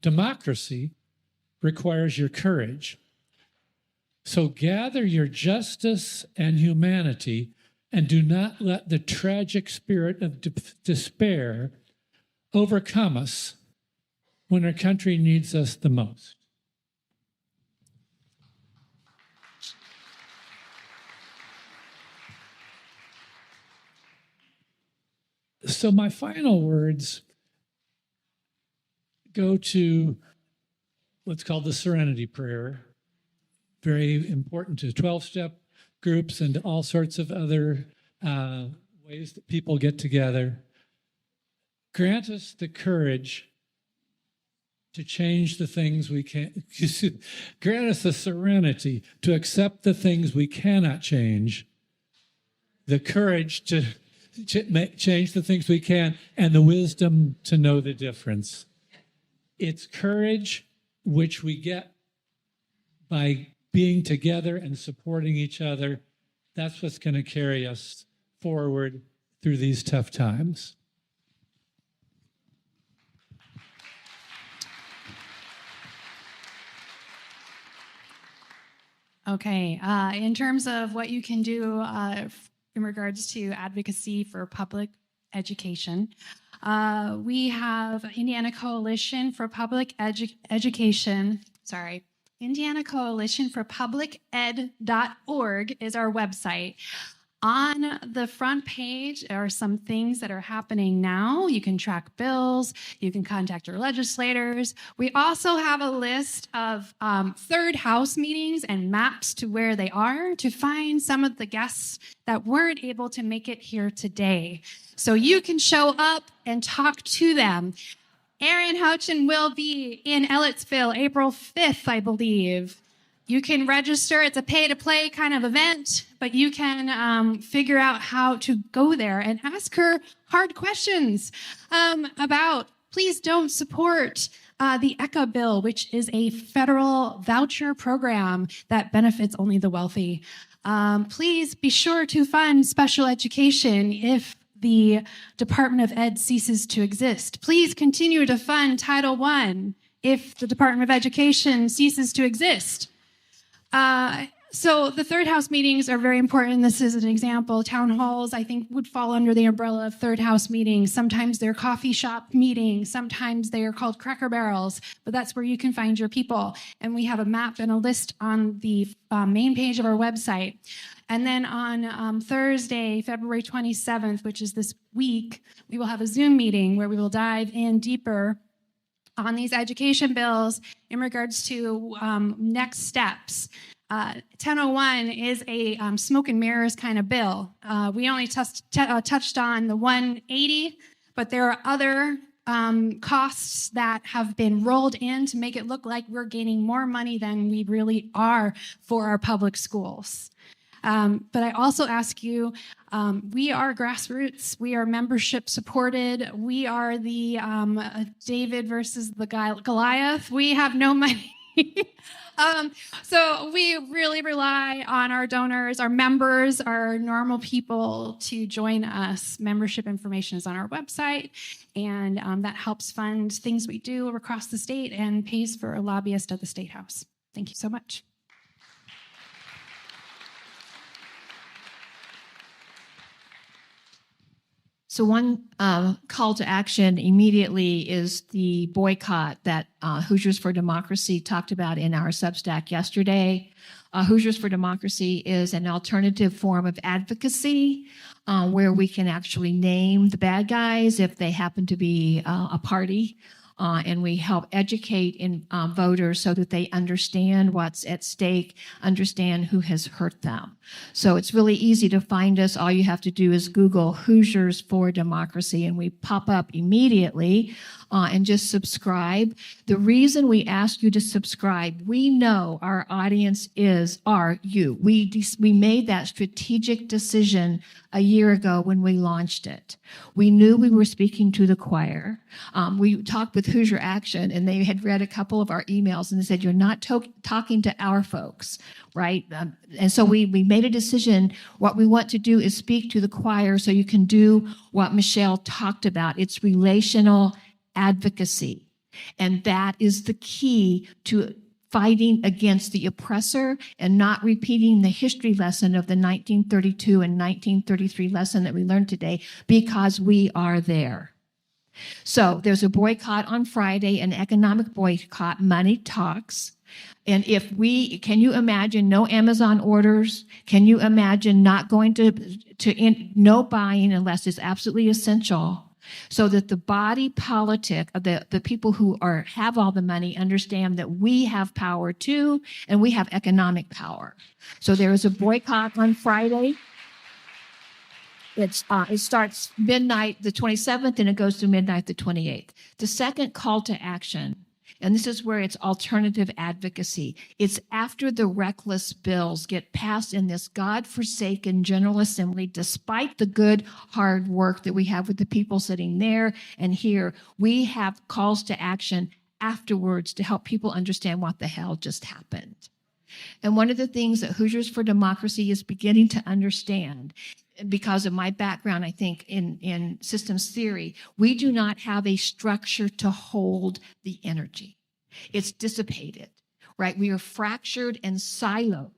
[SPEAKER 4] Democracy requires your courage. So gather your justice and humanity and do not let the tragic spirit of despair overcome us when our country needs us the most. So my final words go to what's called the Serenity Prayer, very important to 12-step groups and all sorts of other ways that people get together. Grant us the courage to change the things we can't. Grant us the serenity to accept the things we cannot change, the courage to change the things we can, and the wisdom to know the difference. It's courage which we get by being together and supporting each other. That's what's going to carry us forward through these tough times.
[SPEAKER 6] Okay, in terms of what you can do in regards to advocacy for public education, we have Indiana Coalition for Public Education. Indiana Coalition for Public Ed.org is our website. On the front page are some things that are happening now. You can track bills. You can contact your legislators. We also have a list of third house meetings and maps to where they are to find some of the guests that weren't able to make it here today. So you can show up and talk to them. Erin Houchin will be in Ellettsville April 5th, I believe. You can register. It's a pay-to-play kind of event, but you can figure out how to go there and ask her hard questions about, please don't support the ECA bill, which is a federal voucher program that benefits only the wealthy. Please be sure to fund special education if the Department of Ed ceases to exist. Please continue to fund Title I if the Department of Education ceases to exist. So the third house meetings are very important. This is an example. Town halls, I think, would fall under the umbrella of third house meetings. Sometimes they're coffee shop meetings. Sometimes they are called Cracker Barrels, but that's where you can find your people. And we have a map and a list on the main page of our website. And then on Thursday, February 27th, which is this week, we will have a Zoom meeting where we will dive in deeper on these education bills in regards to next steps. 1001 is a smoke and mirrors kind of bill. We only touched on the 180, but there are other costs that have been rolled in to make it look like we're gaining more money than we really are for our public schools. But I also ask you, we are grassroots. We are membership supported. We are the David versus the Goliath. We have no money. So we really rely on our donors, our members, our normal people to join us. Membership information is on our website, and that helps fund things we do across the state and pays for a lobbyist at the State House. Thank you so much.
[SPEAKER 8] So one call to action immediately is the boycott that Hoosiers for Democracy talked about in our Substack yesterday. Hoosiers for Democracy is an alternative form of advocacy where we can actually name the bad guys if they happen to be a party. And we help educate voters so that they understand what's at stake, understand who has hurt them. So it's really easy to find us. All you have to do is Google Hoosiers for Democracy, and we pop up immediately, and just subscribe. The reason we ask you to subscribe, we know our audience are you. We made that strategic decision a year ago when we launched it. We knew we were speaking to the choir. We talked with Hoosier Action, and they had read a couple of our emails, and they said, you're not talking to our folks, right? And so we made a decision. What we want to do is speak to the choir so you can do what Michelle talked about. It's relational advocacy. And that is the key to fighting against the oppressor and not repeating the history lesson of the 1932 and 1933 lesson that we learned today, because we are there. So there's a boycott on Friday, an economic boycott. Money talks. And can you imagine no Amazon orders? Can you imagine not going no buying unless it's absolutely essential? So that the body politic of the people who have all the money understand that we have power too, and we have economic power. So there is a boycott on Friday. It starts midnight the 27th and it goes to midnight the 28th. The second call to action, and this is where it's alternative advocacy. It's after the reckless bills get passed in this God-forsaken General Assembly, despite the good, hard work that we have with the people sitting there and here, we have calls to action afterwards to help people understand what the hell just happened. And one of the things that Hoosiers for Democracy is beginning to understand, because of my background, I think, in systems theory, we do not have a structure to hold the energy. It's dissipated, right? We are fractured and siloed.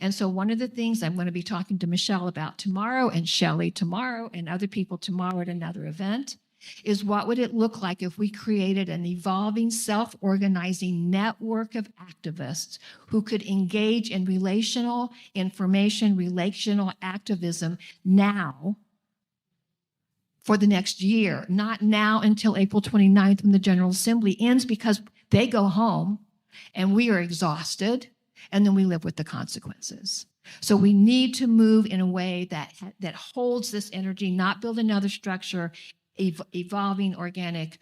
[SPEAKER 8] And so one of the things I'm going to be talking to Michelle about tomorrow, and Shelli tomorrow, and other people tomorrow at another event, is what would it look like if we created an evolving, self-organizing network of activists who could engage in relational activism now for the next year, not now until April 29th when the General Assembly ends, because they go home and we are exhausted and then we live with the consequences. So we need to move in a way that holds this energy, not build another structure, evolving, organic,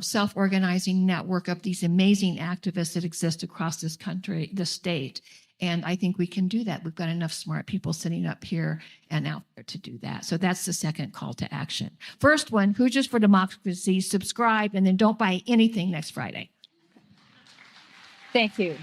[SPEAKER 8] self-organizing network of these amazing activists that exist across this country, the state. And I think we can do that. We've got enough smart people sitting up here and out there to do that. So that's the second call to action. First one, Hoosiers for Democracy, subscribe, and then don't buy anything next Friday.
[SPEAKER 9] Thank you.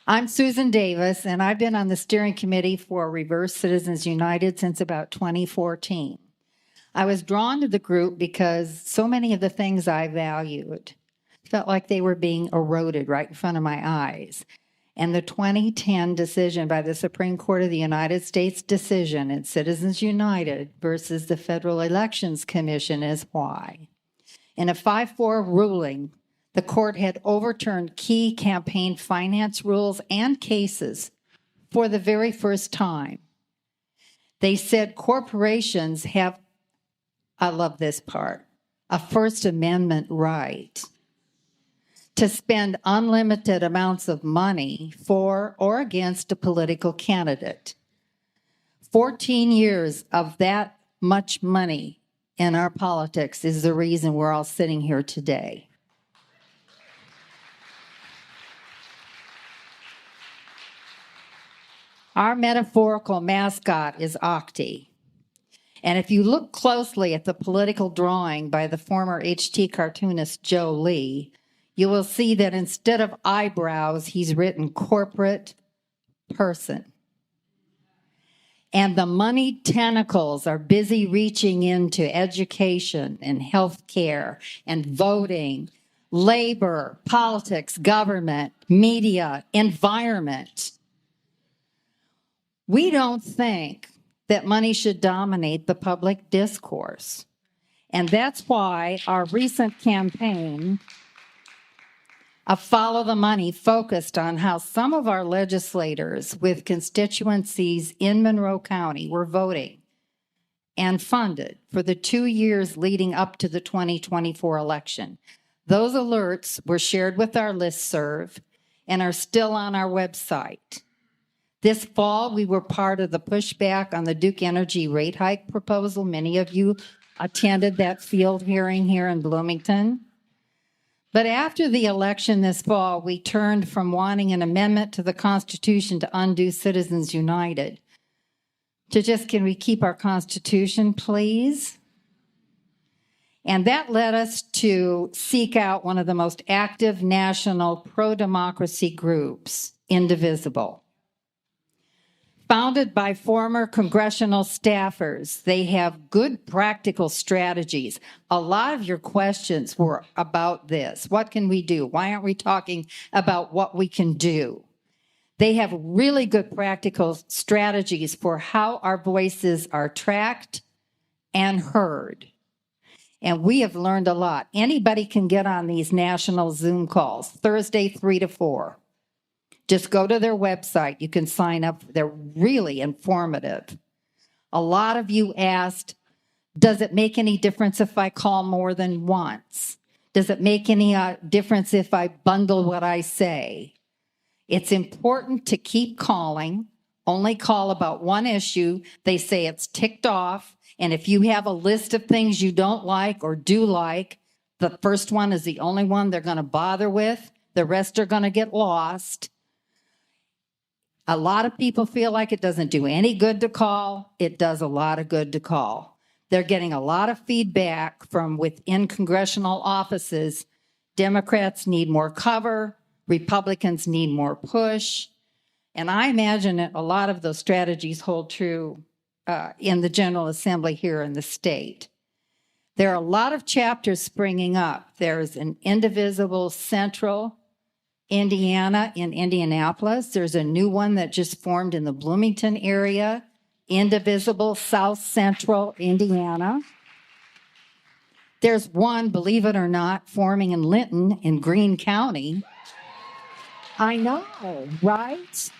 [SPEAKER 9] I'm Susan Davis, and I've been on the steering committee for Reverse Citizens United since about 2014. I was drawn to the group because so many of the things I valued,
[SPEAKER 13] Felt like they were being eroded right in front of my eyes. And the 2010 decision by the Supreme Court of the United States decision in Citizens United versus the Federal Elections Commission is why. In a 5-4 ruling, the court had overturned key campaign finance rules and cases for the very first time. They said corporations have, I love this part, a First Amendment right to spend unlimited amounts of money for or against a political candidate. 14 years of that much money in our politics is the reason we're all sitting here today. Our metaphorical mascot is Octi. And if you look closely at the political drawing by the former HT cartoonist Joe Lee, you will see that instead of eyebrows, he's written corporate person. And the money tentacles are busy reaching into education and healthcare and voting, labor, politics, government, media, environment. We don't think that money should dominate the public discourse. And that's why our recent campaign of Follow the Money focused on how some of our legislators with constituencies in Monroe County were voting and funded for the 2 years leading up to the 2024 election. Those alerts were shared with our listserv and are still on our website. This fall, we were part of the pushback on the Duke Energy rate hike proposal. Many of you attended that field hearing here in Bloomington. But after the election this fall, we turned from wanting an amendment to the Constitution to undo Citizens United to just, can we keep our Constitution, please? And that led us to seek out one of the most active national pro-democracy groups, Indivisible. Founded by former congressional staffers, they have good practical strategies. A lot of your questions were about this. What can we do? Why aren't we talking about what we can do? They have really good practical strategies for how our voices are tracked and heard. And we have learned a lot. Anybody can get on these national Zoom calls, Thursday, 3 to 4. Just go to their website. You can sign up. They're really informative. A lot of you asked, does it make any difference if I call more than once? Does it make any difference if I bundle what I say? It's important to keep calling. Only call about one issue. They say it's ticked off. And if you have a list of things you don't like or do like, the first one is the only one they're going to bother with. The rest are going to get lost. A lot of people feel like it doesn't do any good to call. It does a lot of good to call. They're getting a lot of feedback from within congressional offices. Democrats need more cover. Republicans need more push. And I imagine that a lot of those strategies hold true in the General Assembly here in the state. There are a lot of chapters springing up. There's an Indivisible Central Indiana in Indianapolis. There's a new one that just formed in the Bloomington area, Indivisible South Central Indiana. There's one, believe it or not, forming in Linton in Greene County. I know, right?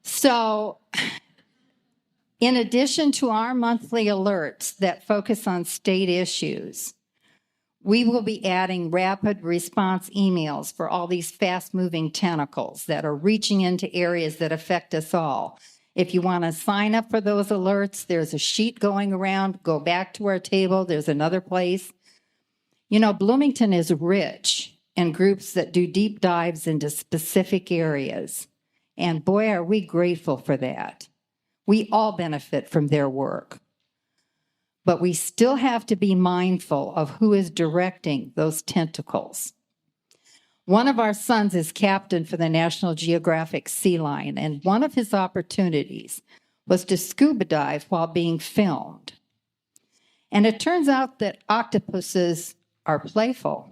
[SPEAKER 13] So, in addition to our monthly alerts that focus on state issues, we will be adding rapid response emails for all these fast-moving tentacles that are reaching into areas that affect us all. If you want to sign up for those alerts, there's a sheet going around. Go back to our table. There's another place. You know, Bloomington is rich in groups that do deep dives into specific areas. And boy, are we grateful for that. We all benefit from their work. But we still have to be mindful of who is directing those tentacles. One of our sons is captain for the National Geographic Sea Lion, and one of his opportunities was to scuba dive while being filmed. And it turns out that octopuses are playful.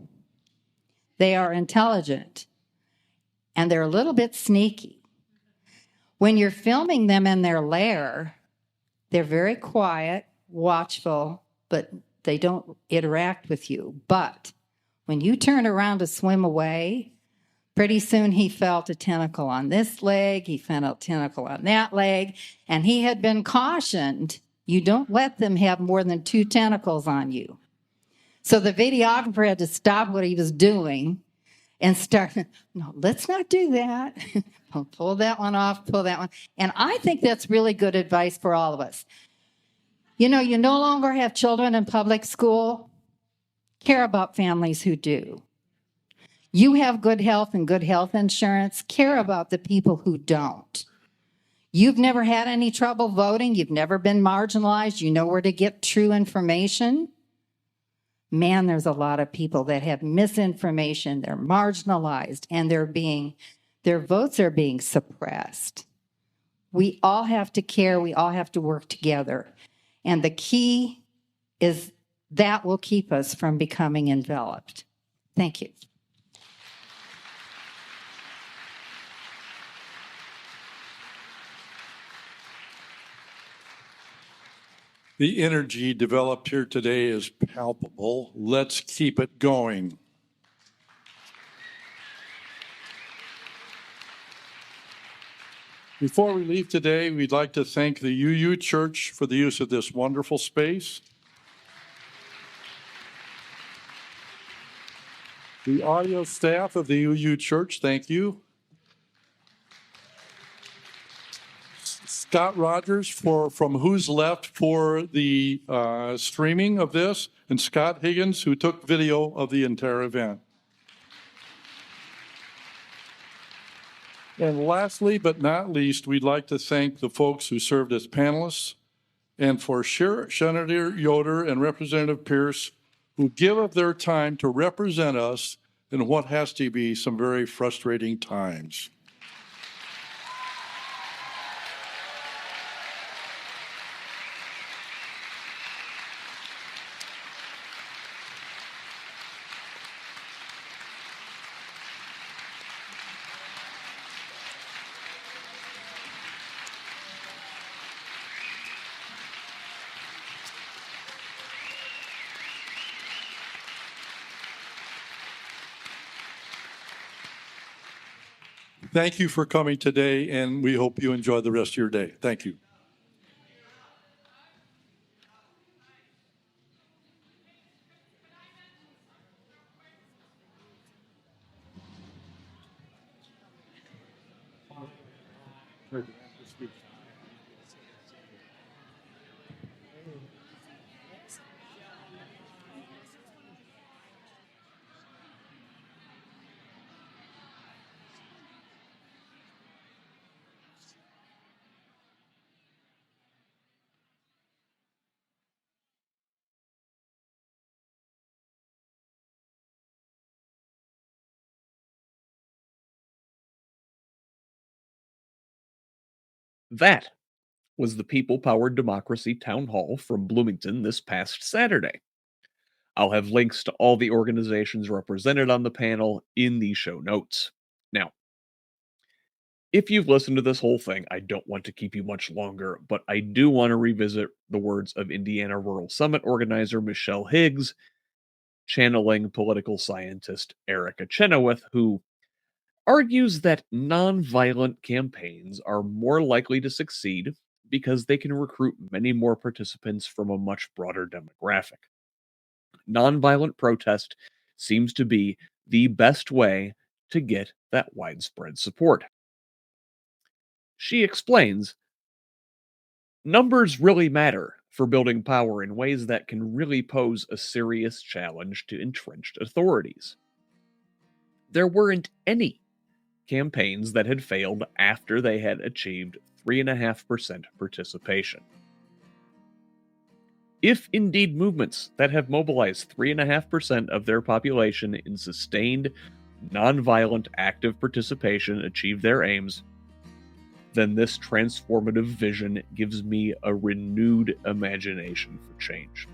[SPEAKER 13] They are intelligent. And they're a little bit sneaky. When you're filming them in their lair, they're very quiet, watchful, but they don't interact with you. But when you turn around to swim away, pretty soon he felt a tentacle on this leg, he felt a tentacle on that leg, and he had been cautioned, you don't let them have more than 2 tentacles on you. So the videographer had to stop what he was doing and start, no, let's not do that. Pull that one off, pull that one. And I think that's really good advice for all of us. You know, you no longer have children in public school. Care about families who do. You have good health and good health insurance. Care about the people who don't. You've never had any trouble voting. You've never been marginalized. You know where to get true information. Man, there's a lot of people that have misinformation. They're marginalized and their votes are being suppressed. We all have to care. We all have to work together. And the key is that will keep us from becoming enveloped. Thank you.
[SPEAKER 2] The energy developed here today is palpable. Let's keep it going. Before we leave today, we'd like to thank the UU Church for the use of this wonderful space. The audio staff of the UU Church, thank you. Scott Rogers from HoosLeft for the streaming of this, and Scott Higgins, who took video of the entire event. And lastly, but not least, we'd like to thank the folks who served as panelists, and for Senator Yoder and Representative Pierce, who give of their time to represent us in what has to be some very frustrating times. Thank you for coming today, and we hope you enjoy the rest of your day. Thank you.
[SPEAKER 1] That was the People-Powered Democracy Town Hall from Bloomington this past Saturday. I'll have links to all the organizations represented on the panel in the show notes. Now, if you've listened to this whole thing, I don't want to keep you much longer, but I do want to revisit the words of Indiana Rural Summit organizer Michelle Higgs, channeling political scientist Erica Chenoweth, who argues that nonviolent campaigns are more likely to succeed because they can recruit many more participants from a much broader demographic. Nonviolent protest seems to be the best way to get that widespread support. She explains, numbers really matter for building power in ways that can really pose a serious challenge to entrenched authorities. There weren't any campaigns that had failed after they had achieved 3.5% participation. If indeed movements that have mobilized 3.5% of their population in sustained, nonviolent active participation achieve their aims, then this transformative vision gives me a renewed imagination for change.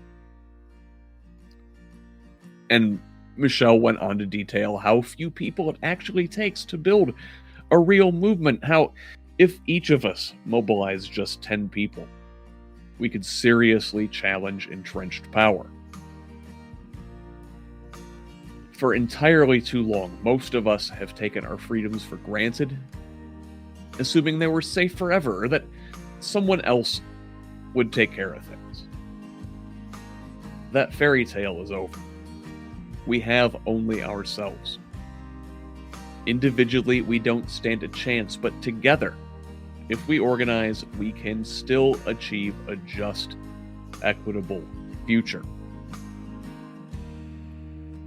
[SPEAKER 1] And Michelle went on to detail how few people it actually takes to build a real movement, how if each of us mobilized just 10 people, we could seriously challenge entrenched power. For entirely too long, most of us have taken our freedoms for granted, assuming they were safe forever, or that someone else would take care of things. That fairy tale is over. We have only ourselves. Individually, we don't stand a chance, but together, if we organize, we can still achieve a just, equitable future.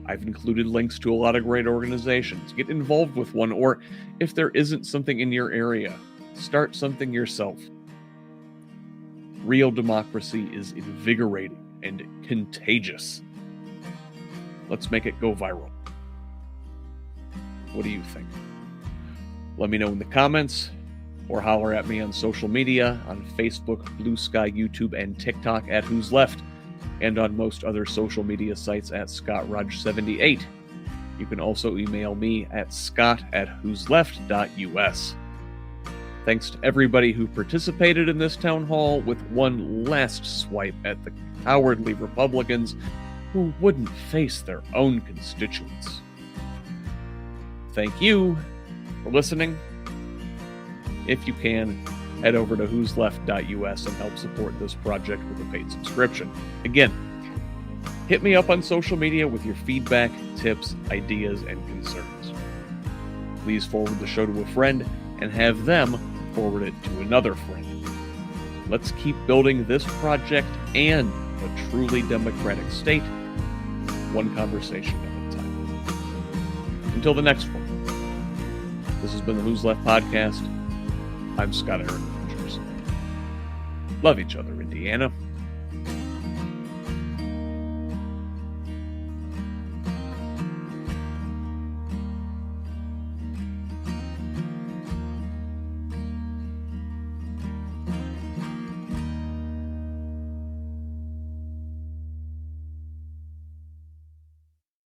[SPEAKER 1] I've included links to a lot of great organizations. Get involved with one, or if there isn't something in your area, start something yourself. Real democracy is invigorating and contagious. Let's make it go viral. What do you think? Let me know in the comments, or holler at me on social media, on Facebook, Blue Sky, YouTube, and TikTok at Who's Left, and on most other social media sites at ScottRudge78. You can also email me at scott@whosleft.us. Thanks to everybody who participated in this town hall, with one last swipe at the cowardly Republicans who wouldn't face their own constituents. Thank you for listening. If you can, head over to whosleft.us and help support this project with a paid subscription. Again, hit me up on social media with your feedback, tips, ideas, and concerns. Please forward the show to a friend and have them forward it to another friend. Let's keep building this project and a truly democratic state, one conversation at a time. Until the next one, this has been the Who's Left Podcast. I'm Scott Aaron. Love each other, Indiana.